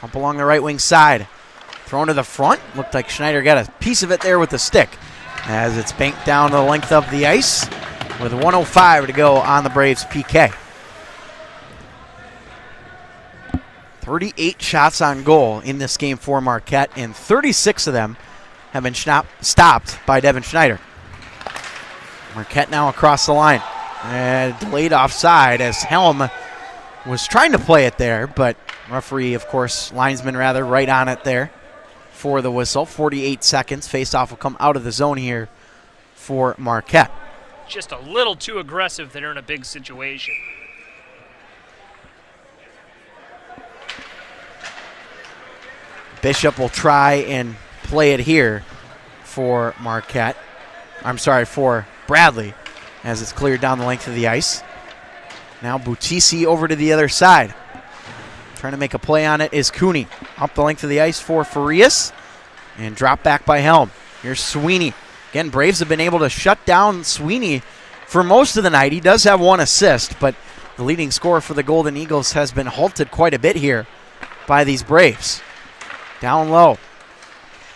Up along the right wing side. Thrown to the front. Looked like Schneider got a piece of it there with the stick as it's banked down the length of the ice with 1:05 to go on the Braves PK. 38 shots on goal in this game for Marquette, and 36 of them have been stopped by Devin Schneider. Marquette now across the line. Delayed offside as Helm was trying to play it there, but referee, of course, linesman rather, right on it there for the whistle. 48 seconds. Faceoff will come out of the zone here for Marquette. Just a little too aggressive there in a big situation. Bishop will try and play it here for Marquette. I'm sorry, for Bradley, as it's cleared down the length of the ice. Now Boutisi over to the other side. Trying to make a play on it is Cooney. Up the length of the ice for Farias. And drop back by Helm. Here's Sweeney. Again, Braves have been able to shut down Sweeney for most of the night. He does have 1 assist, but the leading scorer for the Golden Eagles has been halted quite a bit here by these Braves. Down low.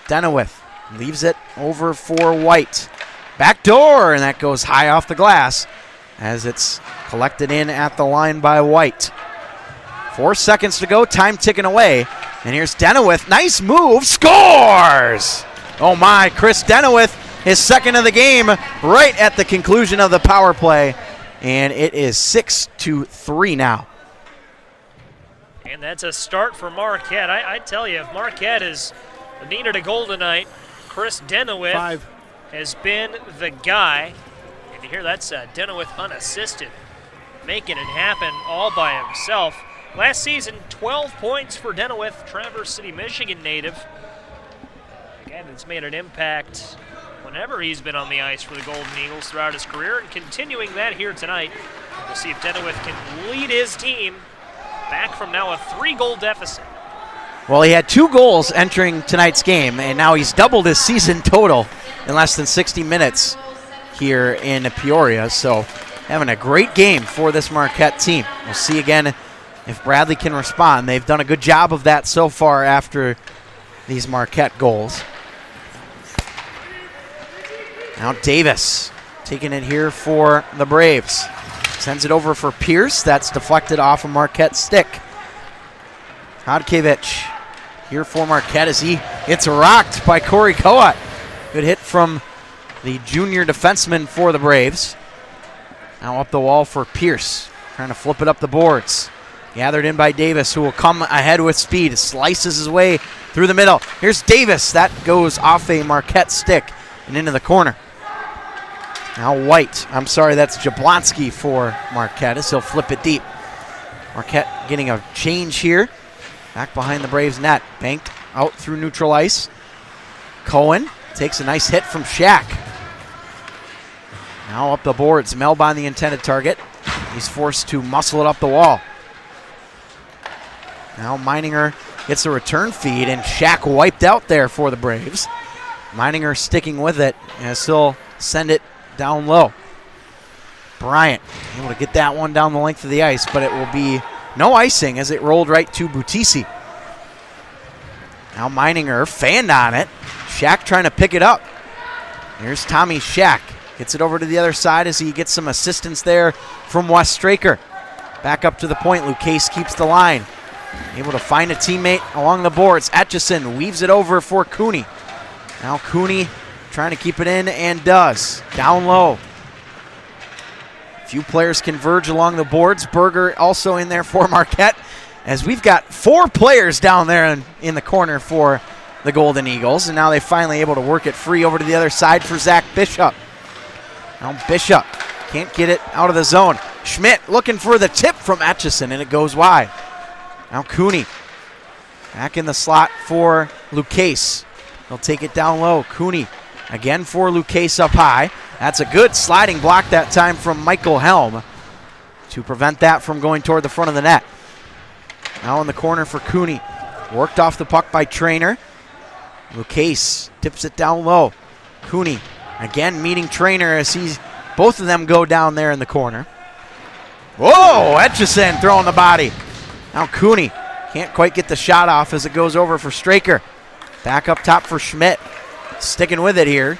Denowith leaves it over for White. Back door, and that goes high off the glass as it's collected in at the line by White. 4 seconds to go, time ticking away. And here's Denowith, nice move, scores! Oh my, Chris Denowith, his second of the game, right at the conclusion of the power play. And it is 6-3 now. And that's a start for Marquette. I tell you, if Marquette has needed a goal tonight, Chris Denowith has been the guy. And you hear that's Denowith unassisted, making it happen all by himself. Last season, 12 points for Denowith, Traverse City, Michigan native. Again, it's made an impact whenever he's been on the ice for the Golden Eagles throughout his career, and continuing that here tonight. We'll see if Denowith can lead his team back from now a 3-goal deficit. Well, he had 2 goals entering tonight's game, and now he's doubled his season total in less than 60 minutes here in Peoria. So having a great game for this Marquette team. We'll see again if Bradley can respond. They've done a good job of that so far after these Marquette goals. Now Davis taking it here for the Braves. Sends it over for Pierce. That's deflected off a Marquette stick. Hodkiewicz here for Marquette as he gets rocked by Corey Coat. Good hit from the junior defenseman for the Braves. Now up the wall for Pierce. Trying to flip it up the boards. Gathered in by Davis, who will come ahead with speed. Slices his way through the middle. Here's Davis. That goes off a Marquette stick and into the corner. Now White. I'm sorry, that's Jablonski for Marquette as he'll flip it deep. Marquette getting a change here. Back behind the Braves net. Banked out through neutral ice. Cohen takes a nice hit from Shack. Now up the boards. Melbon the intended target. He's forced to muscle it up the wall. Now Meininger gets a return feed, and Shack wiped out there for the Braves. Meininger sticking with it as he'll send it down low. Bryant able to get that one down the length of the ice, but it will be no icing as it rolled right to Butisi. Now Meininger fanned on it. Shack trying to pick it up. Here's Tommy Shack. Gets it over to the other side as he gets some assistance there from Wes Straker. Back up to the point. Lucchese keeps the line. Able to find a teammate along the boards. Etchison weaves it over for Cooney. Now Cooney trying to keep it in and does. Down low. Few players converge along the boards. Berger also in there for Marquette, as we've got 4 players down there in the corner for the Golden Eagles, and now they're finally able to work it free over to the other side for Zach Bishop. Now Bishop can't get it out of the zone. Schmidt looking for the tip from Etchison, and it goes wide. Now Cooney back in the slot for Lucchese. He'll take it down low. Cooney again for Lucchese up high. That's a good sliding block that time from Michael Helm to prevent that from going toward the front of the net. Now in the corner for Cooney. Worked off the puck by Trainer. Lucchese tips it down low. Cooney again meeting Trainer as both of them go down there in the corner. Whoa, Etchison throwing the body. Now Cooney can't quite get the shot off as it goes over for Straker. Back up top for Schmidt. Sticking with it here.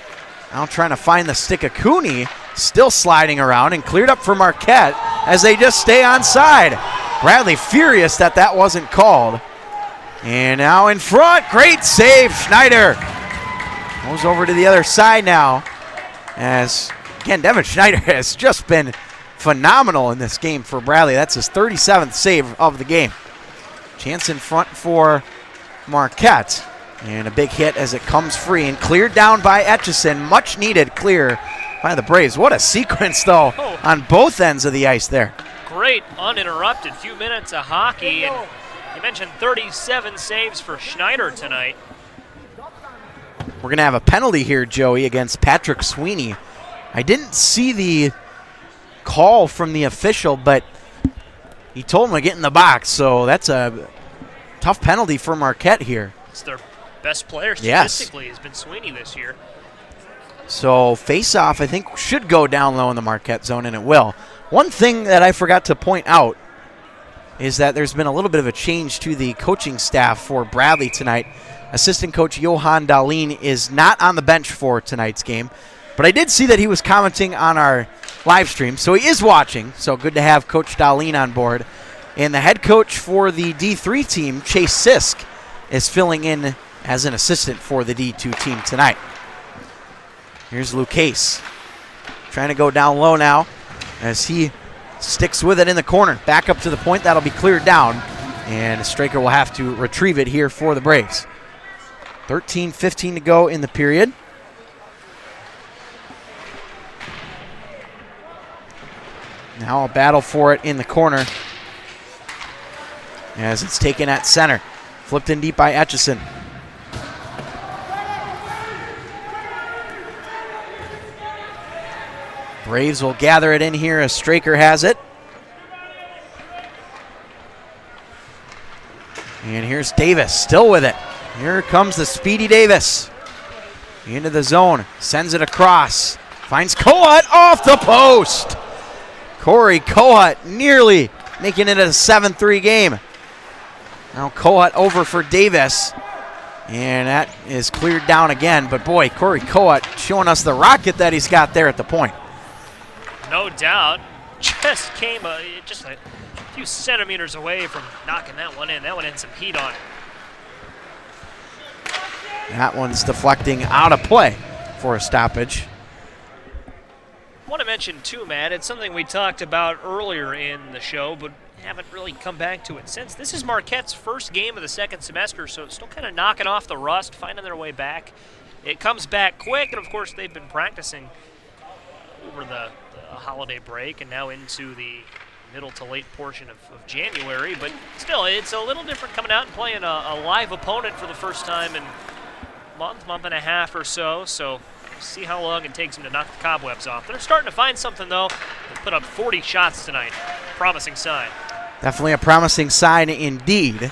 Now trying to find the stick of Cooney. Still sliding around and cleared up for Marquette as they just stay onside. Bradley furious that wasn't called. And now in front. Great save, Schneider. Goes over to the other side now. As, again, Devin Schneider has just been phenomenal in this game for Bradley. That's his 37th save of the game. Chance in front for Marquette. And a big hit as it comes free and cleared down by Etchison. Much needed clear by the Braves. What a sequence, though, on both ends of the ice there. Great uninterrupted few minutes of hockey. And you mentioned 37 saves for Schneider tonight. We're going to have a penalty here, Joey, against Patrick Sweeney. I didn't see the call from the official, but he told him to get in the box, so that's a tough penalty for Marquette here. It's their best player statistically has been Sweeney this year. So face-off, I think, should go down low in the Marquette zone, and it will. One thing that I forgot to point out is that there's been a little bit of a change to the coaching staff for Bradley tonight. Assistant coach Johan Dahlin is not on the bench for tonight's game, but I did see that he was commenting on our live stream, so he is watching, so good to have Coach Dahlin on board. And the head coach for the D3 team, Chase Sisk, is filling in as an assistant for the D2 team tonight. Here's Lucas trying to go down low now as he sticks with it in the corner. Back up to the point. That'll be cleared down, and Straker will have to retrieve it here for the Braves. 13:15 to go in the period. Now a battle for it in the corner as it's taken at center. Flipped in deep by Etchison. Braves will gather it in here as Straker has it. And here's Davis, still with it. Here comes the speedy Davis. Into the zone, sends it across. Finds Kohut off the post. Corey Kohut nearly making it a 7-3 game. Now Kohut over for Davis. And that is cleared down again. But boy, Corey Kohut showing us the rocket that he's got there at the point. No doubt. Just came just a few centimeters away from knocking that one in. That one had some heat on it. That one's deflecting out of play for a stoppage. I want to mention too, Matt, it's something we talked about earlier in the show, but haven't really come back to it since. This is Marquette's first game of the second semester, so it's still kind of knocking off the rust, finding their way back. It comes back quick, and of course they've been practicing over the holiday break and now into the middle to late portion of January, but still it's a little different coming out and playing a live opponent for the first time in month and a half or so, see how long it takes them to knock the cobwebs off. They're starting to find something, though. They put up 40 shots tonight. Promising sign. Definitely a promising sign indeed,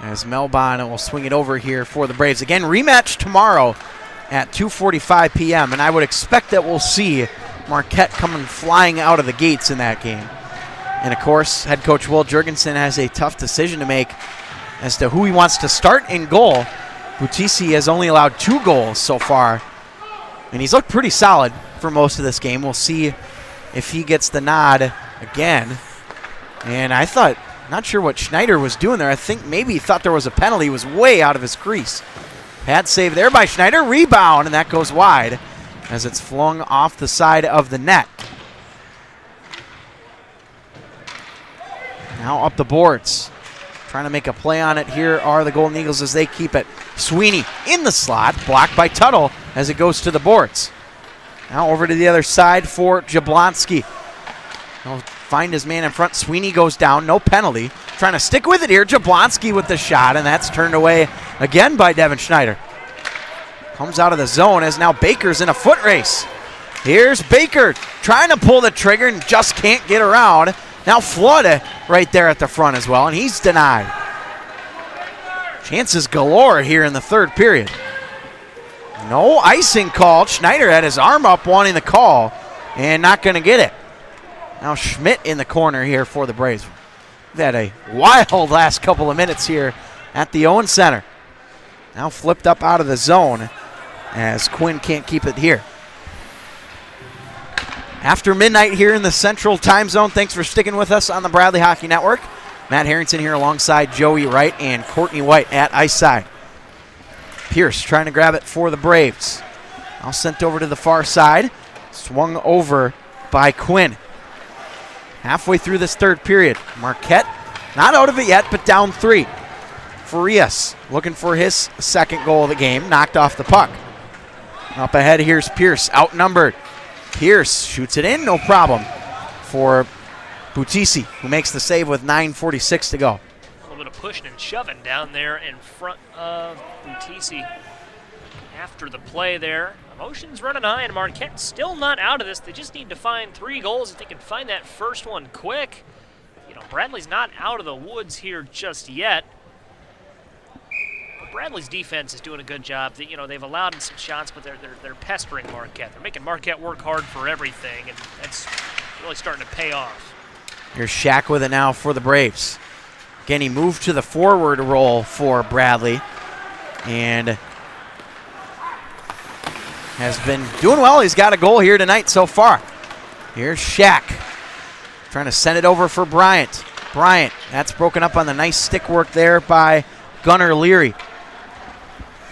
as Melbon will swing it over here for the Braves. Again, rematch tomorrow at 2:45 p.m., and I would expect that we'll see Marquette coming flying out of the gates in that game. And, of course, head coach Will Jurgensen has a tough decision to make as to who he wants to start in goal. Butisi has only allowed 2 goals so far, and he's looked pretty solid for most of this game. We'll see if he gets the nod again. And I thought, not sure what Schneider was doing there. I think maybe he thought there was a penalty. He was way out of his crease. Pad save there by Schneider. Rebound, and that goes wide as it's flung off the side of the net. Now up the boards. Trying to make a play on it here are the Golden Eagles as they keep it. Sweeney in the slot, blocked by Tuttle as it goes to the boards. Now over to the other side for Jablonski. He'll find his man in front. Sweeney goes down, no penalty. Trying to stick with it here. Jablonski with the shot, and that's turned away again by Devin Schneider. Comes out of the zone as now Baker's in a foot race. Here's Baker trying to pull the trigger and just can't get around. Now Flood right there at the front as well, and he's denied. Chances galore here in the third period. No icing called. Schneider had his arm up wanting the call and not going to get it. Now Schmidt in the corner here for the Braves. We've had a wild last couple of minutes here at the Owen Center. Now flipped up out of the zone as Quinn can't keep it here. After midnight here in the Central Time Zone, thanks for sticking with us on the Bradley Hockey Network. Matt Harrington here alongside Joey Wright and Courtney White at ice side. Pierce trying to grab it for the Braves. Now sent over to the far side. Swung over by Quinn. Halfway through this third period. Marquette not out of it yet, but down 3. Farias looking for his second goal of the game. Knocked off the puck. Up ahead, here's Pierce, outnumbered. Pierce shoots it in, no problem for Butisi, who makes the save with 9:46 to go. A little bit of pushing and shoving down there in front of Butisi after the play there. Emotions running high, and Marquette still not out of this. They just need to find 3 goals. If they can find that first one quick, Bradley's not out of the woods here just yet. Bradley's defense is doing a good job. They've allowed some shots, but they're pestering Marquette. They're making Marquette work hard for everything, and that's really starting to pay off. Here's Shack with it now for the Braves. Again, he moved to the forward role for Bradley and has been doing well. He's got a goal here tonight so far. Here's Shack trying to send it over for Bryant. Bryant, that's broken up on the nice stick work there by Gunnar Leary.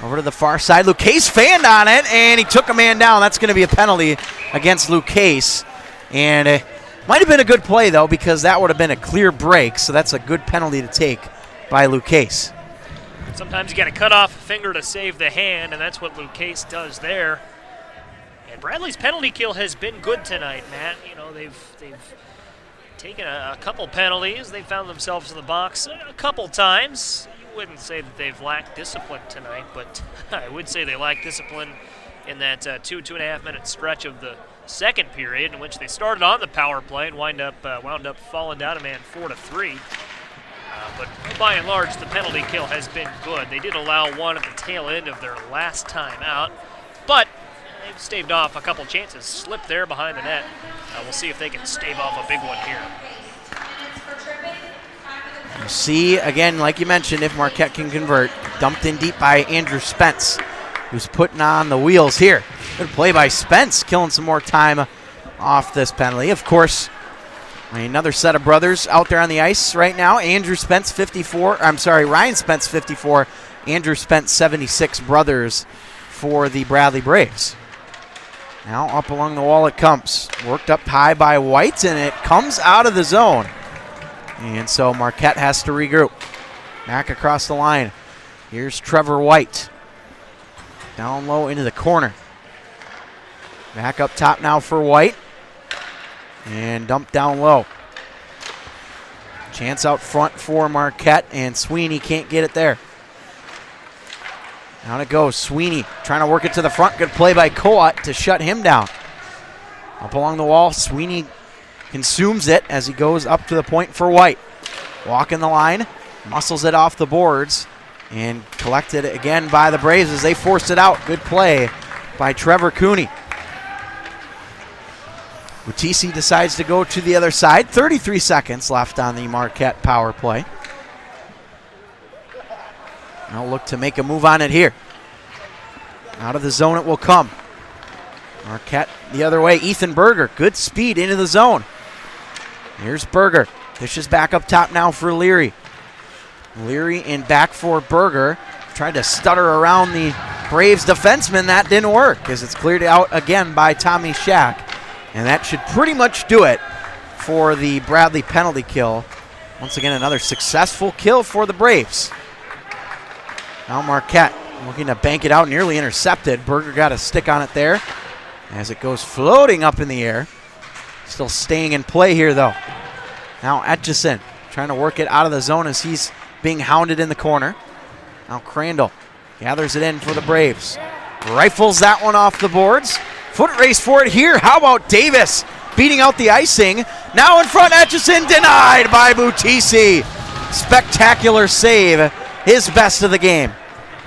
Over to the far side. Lucchese fanned on it, and he took a man down. That's going to be a penalty against Lucchese. And it might have been a good play, though, because that would have been a clear break. So that's a good penalty to take by Lucchese. Sometimes you got to cut off a finger to save the hand, and that's what Lucchese does there. And Bradley's penalty kill has been good tonight, Matt. They've taken a couple penalties. They found themselves in the box a couple times. Wouldn't say that they've lacked discipline tonight, but I would say they lacked discipline in that 2.5 minute stretch of the second period, in which they started on the power play and wound up falling down a man 4-3. But by and large, the penalty kill has been good. They did allow one at the tail end of their last time out, but they've staved off a couple chances. Slipped there behind the net. We'll see if they can stave off a big one here. We'll see, again, like you mentioned, if Marquette can convert. Dumped in deep by Andrew Spence, who's putting on the wheels here. Good play by Spence, killing some more time off this penalty. Of course, another set of brothers out there on the ice right now. Ryan Spence, 54. Andrew Spence, 76 brothers for the Bradley Braves. Now up along the wall it comes. Worked up high by White, and it comes out of the zone. And so Marquette has to regroup. Back across the line. Here's Trevor White. Down low into the corner. Back up top now for White. And dumped down low. Chance out front for Marquette, and Sweeney can't get it there. Down it goes. Sweeney trying to work it to the front. Good play by Coat to shut him down. Up along the wall, Sweeney consumes it as he goes up to the point for White. Walking the line, muscles it off the boards, and collected again by the Braves as they forced it out. Good play by Trevor Cooney. Utisi decides to go to the other side. 33 seconds left on the Marquette power play. Now look to make a move on it here. Out of the zone it will come. Marquette the other way. Ethan Berger, good speed into the zone. Here's Berger. Dishes back up top now for Leary. Leary in back for Berger. Tried to stutter around the Braves defenseman. That didn't work as it's cleared out again by Tommy Shack. And that should pretty much do it for the Bradley penalty kill. Once again, another successful kill for the Braves. Now Marquette looking to bank it out, nearly intercepted. Berger got a stick on it there as it goes floating up in the air. Still staying in play here, though. Now Etchison trying to work it out of the zone as he's being hounded in the corner. Now Crandall gathers it in for the Braves. Rifles that one off the boards. Foot race for it here. How about Davis beating out the icing? Now in front, Etchison denied by Butisi. Spectacular save. His best of the game.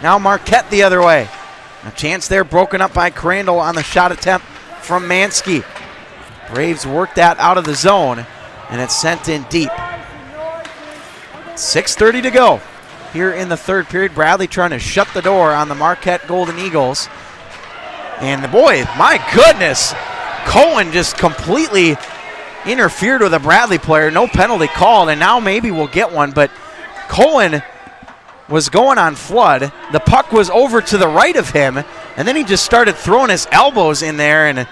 Now Marquette the other way. A chance there broken up by Crandall on the shot attempt from Mansky. Braves work that out of the zone, and it's sent in deep. 6:30 to go here in the third period. Bradley trying to shut the door on the Marquette Golden Eagles. And boy, my goodness, Cohen just completely interfered with a Bradley player. No penalty called, and now maybe we'll get one, but Cohen was going on Flood. The puck was over to the right of him, and then he just started throwing his elbows in there, and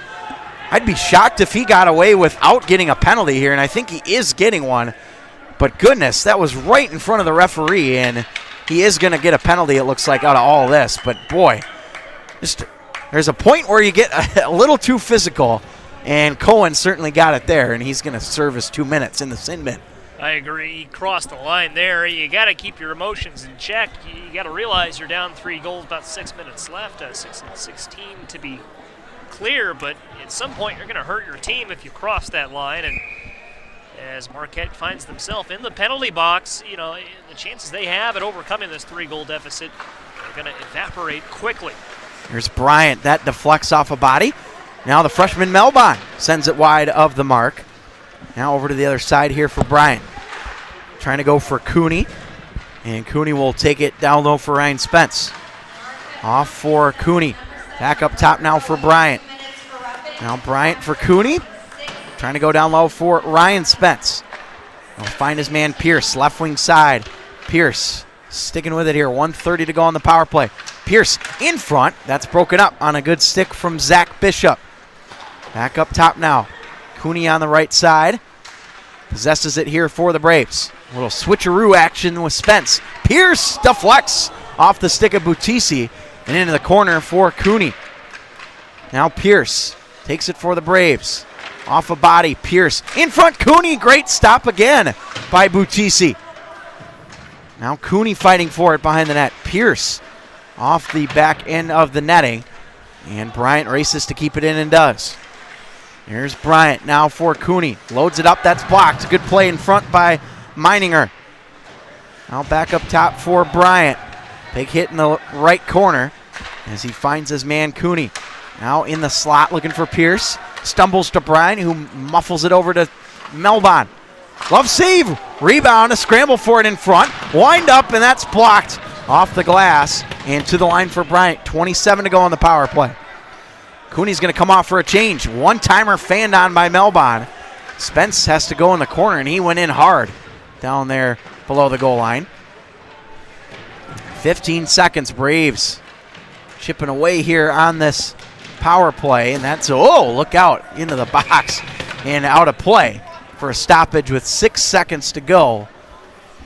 I'd be shocked if he got away without getting a penalty here, and I think he is getting one. But goodness, that was right in front of the referee, and he is going to get a penalty, it looks like, out of all this. But boy, there's a point where you get a little too physical, and Cohen certainly got it there, and he's going to serve his 2 minutes in the sin bin. I agree. He crossed the line there. You got to keep your emotions in check. You got to realize you're down 3 goals, about 6 minutes left, 6-16 to be clear, but at some point you're going to hurt your team if you cross that line. And as Marquette finds themselves in the penalty box, the chances they have at overcoming this 3-goal deficit going to evaporate quickly. Here's Bryant. That deflects off a body. Now the freshman Melbon sends it wide of the mark. Now over to the other side here for Bryant. Trying to go for Cooney. And Cooney will take it down low for Ryan Spence. Off for Cooney. Back up top now for Bryant. Now Bryant for Cooney. Trying to go down low for Ryan Spence. He'll find his man Pierce, left wing side. Pierce sticking with it here. 1:30 to go on the power play. Pierce in front. That's broken up on a good stick from Zach Bishop. Back up top now. Cooney on the right side. Possesses it here for the Braves. A little switcheroo action with Spence. Pierce deflects off the stick of Butisi and into the corner for Cooney. Now Pierce takes it for the Braves. Off a body, Pierce in front, Cooney, great stop again by Butisi. Now Cooney fighting for it behind the net. Pierce off the back end of the netting, and Bryant races to keep it in and does. Here's Bryant now for Cooney. Loads it up, that's blocked. A good play in front by Meininger. Now back up top for Bryant. Big hit in the right corner as he finds his man Cooney. Now in the slot looking for Pierce. Stumbles to Bryant, who muffles it over to Melbon. Glove save. Rebound, a scramble for it in front. Wind up, and that's blocked off the glass and to the line for Bryant. 27 to go on the power play. Cooney's going to come off for a change. One-timer fanned on by Melbon. Spence has to go in the corner, and he went in hard down there below the goal line. 15 seconds, Braves chipping away here on this power play, and that's, oh, look out into the box and out of play for a stoppage with 6 seconds to go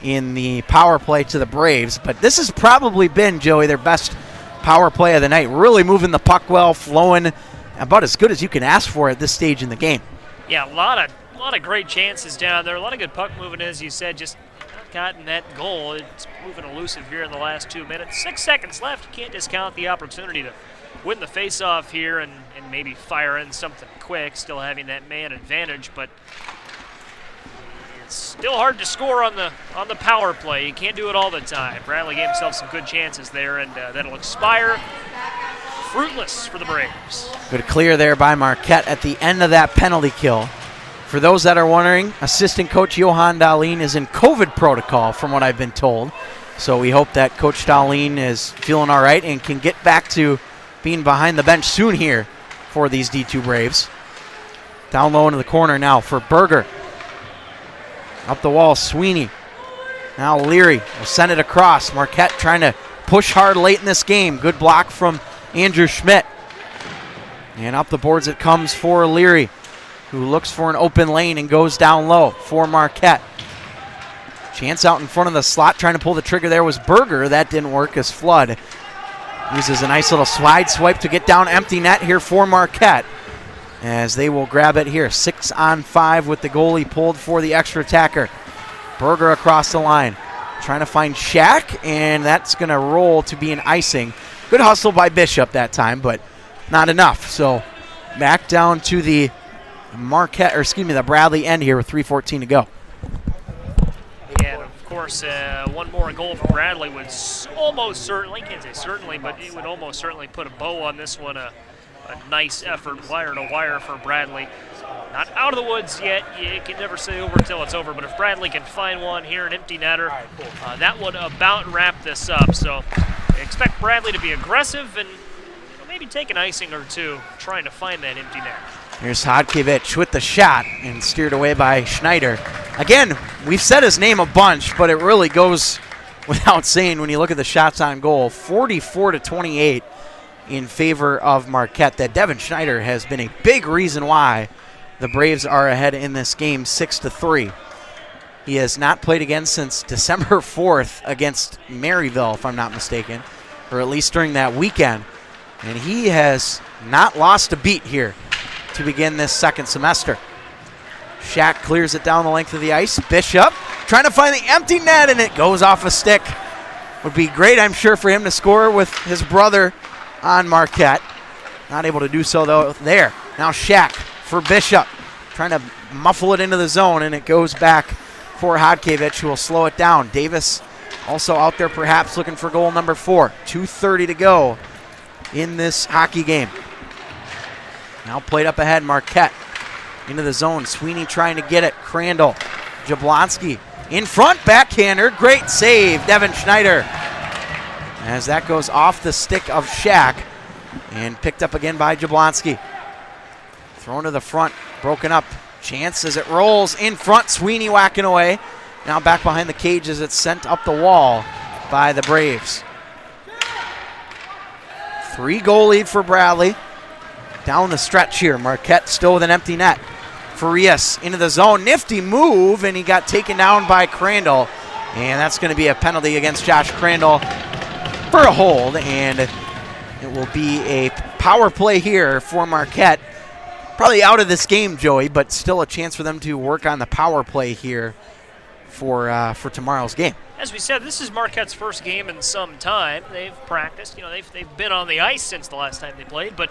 in the power play to the Braves. But this has probably been, Joey, their best power play of the night. Really moving the puck well, flowing, about as good as you can ask for at this stage in the game. Yeah, a lot of great chances down there. A lot of good puck moving, as you said, just not gotten that goal. It's moving elusive here in the last 2 minutes. 6 seconds left. You can't discount the opportunity to win the faceoff here and maybe fire in something quick, still having that man advantage, but it's still hard to score on the power play. You can't do it all the time. Bradley gave himself some good chances there, and that'll expire fruitless for the Braves. Good clear there by Marquette at the end of that penalty kill. For those that are wondering, assistant coach Johan Dahlin is in COVID protocol from what I've been told, so we hope that Coach Dahlin is feeling all right and can get back to being behind the bench soon here for these D2 Braves. Down low into the corner now for Berger. Up the wall, Sweeney. Now Leary will send it across. Marquette trying to push hard late in this game. Good block from Andrew Schmidt. And up the boards it comes for Leary, who looks for an open lane and goes down low for Marquette. Chance out in front of the slot, trying to pull the trigger there was Berger. That didn't work as Flood uses a nice little slide swipe to get down empty net here for Marquette, as they will grab it here. 6-on-5 with the goalie pulled for the extra attacker. Berger across the line, trying to find Shack, and that's going to roll to be an icing. Good hustle by Bishop that time, but not enough. So back down to the the Bradley end here with 3:14 to go. Yeah, of course, one more goal for Bradley would almost certainly, can't say certainly, but it would almost certainly put a bow on this one. A nice effort, wire to wire for Bradley. Not out of the woods yet. You can never say over until it's over, but if Bradley can find one here, an empty netter, that would about wrap this up. So expect Bradley to be aggressive and maybe take an icing or two trying to find that empty net. Here's Hodkiewicz with the shot and steered away by Schneider. Again, we've said his name a bunch, but it really goes without saying when you look at the shots on goal. 44-28 in favor of Marquette. That Devin Schneider has been a big reason why the Braves are ahead in this game 6-3. He has not played again since December 4th against Maryville, if I'm not mistaken, or at least during that weekend. And he has not lost a beat here to begin this second semester. Shack clears it down the length of the ice. Bishop trying to find the empty net, and it goes off a stick. Would be great, I'm sure, for him to score with his brother on Marquette. Not able to do so, though, there. Now Shack for Bishop, trying to muffle it into the zone, and it goes back for Hodkiewicz, who will slow it down. Davis also out there perhaps looking for goal number 4. 2:30 to go in this hockey game. Now played up ahead, Marquette into the zone. Sweeney trying to get it. Crandall, Jablonski in front, backhander. Great save, Devin Schneider. As that goes off the stick of Shack and picked up again by Jablonski. Thrown to the front, broken up. Chance as it rolls in front. Sweeney whacking away. Now back behind the cage as it's sent up the wall by the Braves. 3-goal lead for Bradley. Down the stretch here. Marquette still with an empty net. Farias into the zone. Nifty move, and he got taken down by Crandall. And that's going to be a penalty against Josh Crandall for a hold. And it will be a power play here for Marquette. Probably out of this game, Joey, but still a chance for them to work on the power play here for tomorrow's game. As we said, this is Marquette's first game in some time. They've practiced. They've been on the ice since the last time they played, but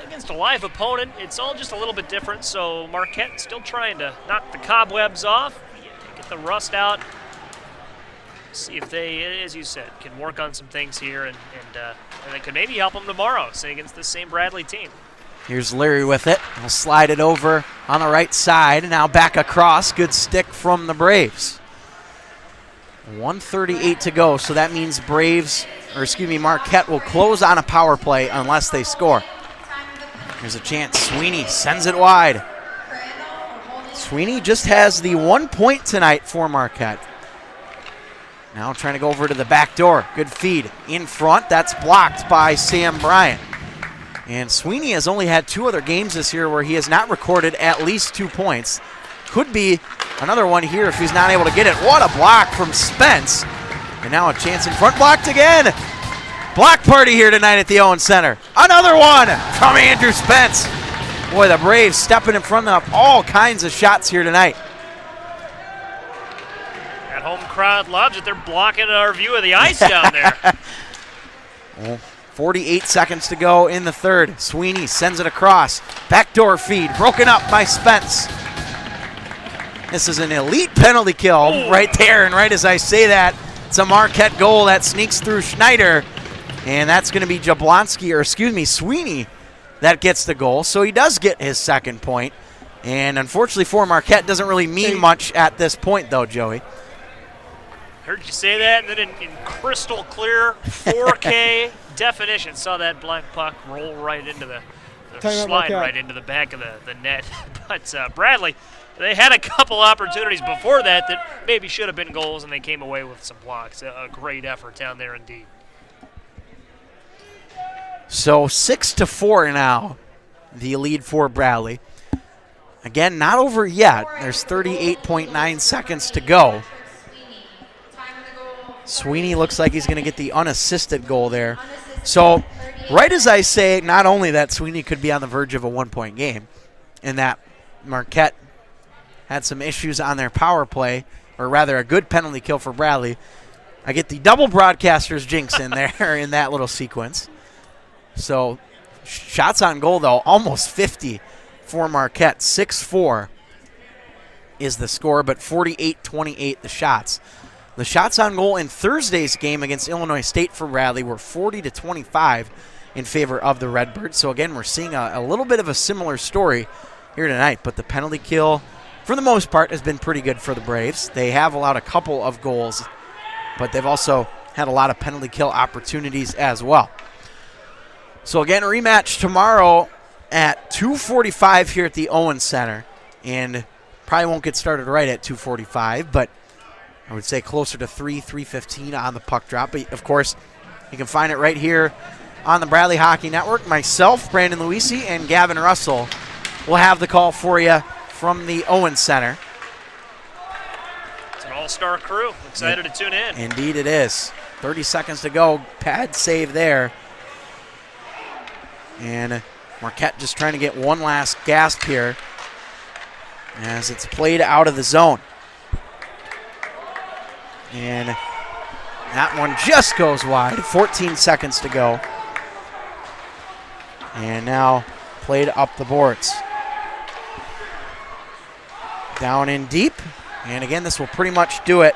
against a live opponent, it's all just a little bit different. So Marquette still trying to knock the cobwebs off, get the rust out, see if they, as you said, can work on some things here, and it could maybe help them tomorrow, say against this same Bradley team. Here's Leary with it. He'll slide it over on the right side. Now back across. Good stick from the Braves. 1:38 to go, so that means Marquette will close on a power play unless they score. Here's a chance. Sweeney sends it wide. Sweeney just has the 1 point tonight for Marquette. Now trying to go over to the back door. Good feed in front. That's blocked by Sam Bryant. And Sweeney has only had 2 other games this year where he has not recorded at least 2 points. Could be another one here if he's not able to get it. What a block from Spence. And now a chance in front, blocked again. Block party here tonight at the Owens Center. Another one from Andrew Spence. Boy, the Braves stepping in front of all kinds of shots here tonight. That home crowd loves it. They're blocking our view of the ice down there. Well, 48 seconds to go in the third. Sweeney sends it across. Backdoor feed, broken up by Spence. This is an elite penalty kill right there, and right as I say that, it's a Marquette goal that sneaks through Schneider, and that's going to be Sweeney that gets the goal. So he does get his second point, and unfortunately for Marquette, doesn't really mean much at this point though, Joey. Heard you say that, and then in crystal clear 4K definition, saw that black puck roll right into the slide right into the back of the net. But Bradley, they had a couple opportunities before that maybe should have been goals, and they came away with some blocks. A great effort down there indeed. So 6-4 now, the lead for Bradley. Again, not over yet. There's 38.9 seconds to go. Sweeney looks like he's going to get the unassisted goal there. So right as I say, not only that Sweeney could be on the verge of a 1-point game, and that Marquette had some issues on their power play, or rather a good penalty kill for Bradley, I get the double broadcaster's jinx in there in that little sequence. So shots on goal, though, almost 50 for Marquette. 6-4 is the score, but 48-28 the shots. The shots on goal in Thursday's game against Illinois State for Bradley were 40-25 in favor of the Redbirds. So again, we're seeing a little bit of a similar story here tonight, but the penalty kill, for the most part, has been pretty good for the Braves. They have allowed a couple of goals, but they've also had a lot of penalty kill opportunities as well. So again, a rematch tomorrow at 2:45 here at the Owens Center, and probably won't get started right at 2:45, but I would say closer to 3:15 on the puck drop. But, of course, you can find it right here on the Bradley Hockey Network. Myself, Brandon Luisi, and Gavin Russell will have the call for you from the Owens Center. It's an all-star crew. Excited to tune in. Indeed it is. 30 seconds to go. Pad save there. And Marquette just trying to get one last gasp here as it's played out of the zone. And that one just goes wide. 14 seconds to go. And now played up the boards. Down in deep. And again, this will pretty much do it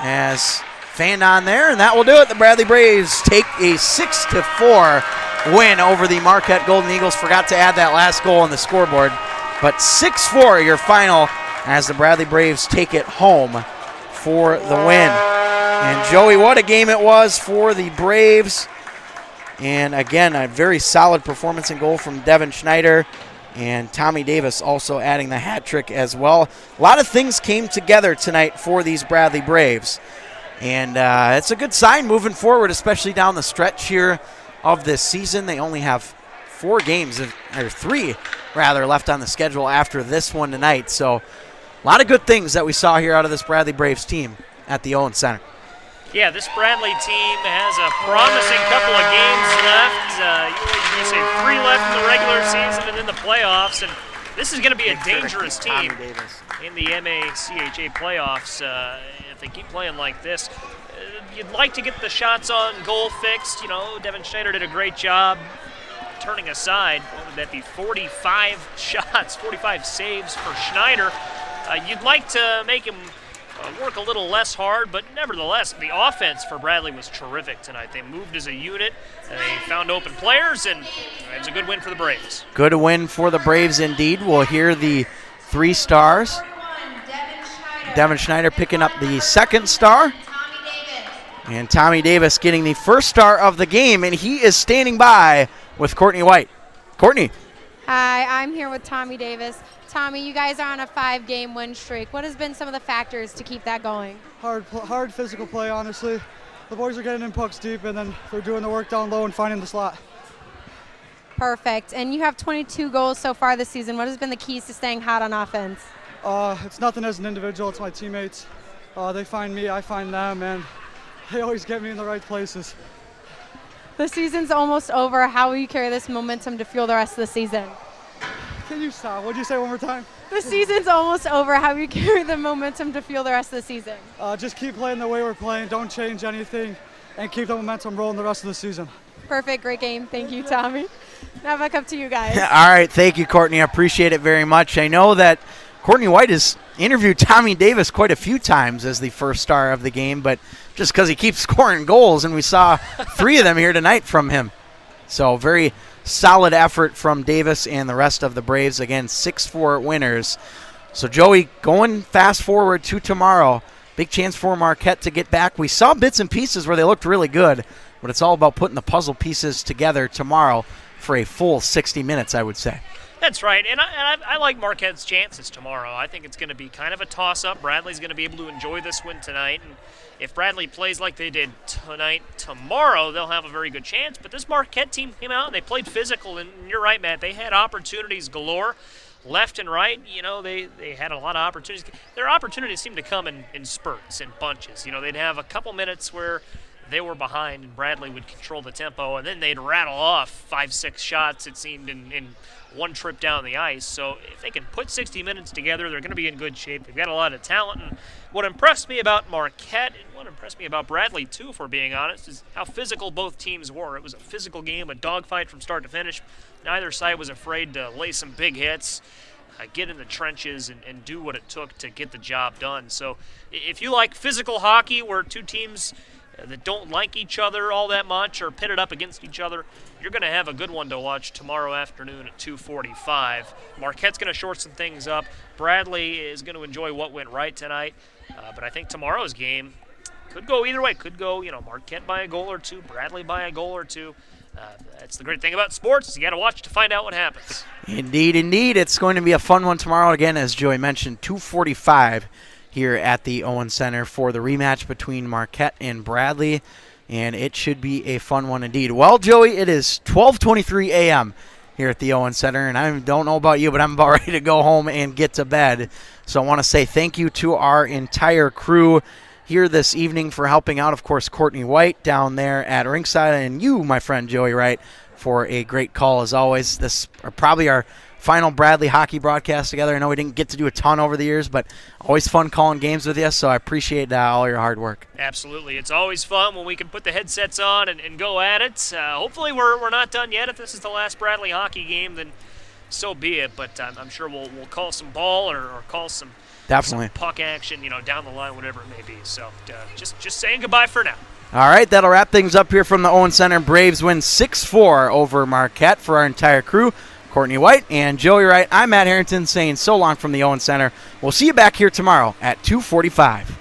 as fanned on there, and that will do it. The Bradley Braves take a 6-4 win over the Marquette Golden Eagles. Forgot to add that last goal on the scoreboard, but 6-4 your final as the Bradley Braves take it home for the win. And Joey, what a game it was for the Braves. And again, a very solid performance in goal from Devin Schneider, and Tommy Davis also adding the hat trick as well. A lot of things came together tonight for these Bradley Braves. And it's a good sign moving forward, especially down the stretch here of this season. They only have 3 left on the schedule after this one tonight. So a lot of good things that we saw here out of this Bradley Braves team at the Owen Center. Yeah, this Bradley team has a promising couple of games left. You say 3 left in the regular season and in the playoffs, and this is going to be a dangerous team in the MACHA playoffs. If they keep playing like this, you'd like to get the shots on goal fixed. You know, Devin Schneider did a great job turning aside. What would that be? 45 shots, 45 saves for Schneider. You'd like to make him work a little less hard, but nevertheless, the offense for Bradley was terrific tonight. They moved as a unit, and they found open players, and it was a good win for the Braves. Good win for the Braves indeed. We'll hear the 3 stars. Devin Schneider picking up the 2nd star, and Tommy Davis getting the 1st star of the game, and he is standing by with Courtney White. Courtney. Hi, I'm here with Tommy Davis. Tommy, you guys are on a 5-game win streak. What has been some of the factors to keep that going? Hard physical play, honestly. The boys are getting in pucks deep, and then they're doing the work down low and finding the slot. Perfect. And you have 22 goals so far this season. What has been the keys to staying hot on offense? It's nothing as an individual. It's my teammates. They find me, I find them, and they always get me in the right places. The season's almost over. How will you carry this momentum to fuel the rest of the season? Can you stop? What did you say one more time? The season's almost over. How will you carry the momentum to fuel the rest of the season? Just keep playing the way we're playing. Don't change anything, and keep the momentum rolling the rest of the season. Perfect. Great game. Thank you, Tommy. Now back up to you guys. All right. Thank you, Courtney. I appreciate it very much. I know that Courtney White has interviewed Tommy Davis quite a few times as the 1st star of the game, but just because he keeps scoring goals, and we saw 3 of them here tonight from him. So very solid effort from Davis and the rest of the Braves. Again, 6-4 winners. So, Joey, going fast forward to tomorrow, big chance for Marquette to get back. We saw bits and pieces where they looked really good, but it's all about putting the puzzle pieces together tomorrow for a full 60 minutes, I would say. That's right, and I like Marquette's chances tomorrow. I think it's going to be kind of a toss-up. Bradley's going to be able to enjoy this win tonight, and if Bradley plays like they did tonight, tomorrow they'll have a very good chance. But this Marquette team came out and they played physical, and you're right, Matt. They had opportunities galore, left and right. You know, they had a lot of opportunities. Their opportunities seemed to come in spurts and bunches. You know, they'd have a couple minutes where they were behind and Bradley would control the tempo, and then they'd rattle off 5-6 shots, it seemed, in one trip down the ice. So if they can put 60 minutes together, they're going to be in good shape. They've got a lot of talent. And what impressed me about Marquette, and what impressed me about Bradley too, if we're being honest, is how physical both teams were. It was a physical game, a dogfight from start to finish. Neither side was afraid to lay some big hits, get in the trenches, and do what it took to get the job done. So if you like physical hockey where 2 teams that don't like each other all that much or pitted up against each other, you're going to have a good one to watch tomorrow afternoon at 2:45. Marquette's going to short some things up. Bradley is going to enjoy what went right tonight. But I think tomorrow's game could go either way. Could go, Marquette by a goal or 2, Bradley by a goal or 2. That's the great thing about sports. You got to watch to find out what happens. Indeed, indeed. It's going to be a fun one tomorrow. Again, as Joey mentioned, 2:45 here at the Owen Center for the rematch between Marquette and Bradley, and it should be a fun one indeed. Well, Joey, it is 12:23 a.m. here at the Owen Center, and I don't know about you, but I'm about ready to go home and get to bed. So I want to say thank you to our entire crew here this evening for helping out. Of course, Courtney White down there at Rinkside, and you, my friend Joey Wright, for a great call as always. This is probably our final Bradley hockey broadcast together. I know we didn't get to do a ton over the years, but always fun calling games with you, so I appreciate all your hard work. Absolutely. It's always fun when we can put the headsets on and go at it. Hopefully we're not done yet. If this is the last Bradley hockey game, then so be it, but I'm sure we'll call some ball or call some Definitely. some puck action, down the line, whatever it may be. So just saying goodbye for now. All right, that'll wrap things up here from the Owen Center. Braves win 6-4 over Marquette. For our entire crew, Courtney White and Joey Wright, I'm Matt Harrington saying so long from the Owen Center. We'll see you back here tomorrow at 2:45.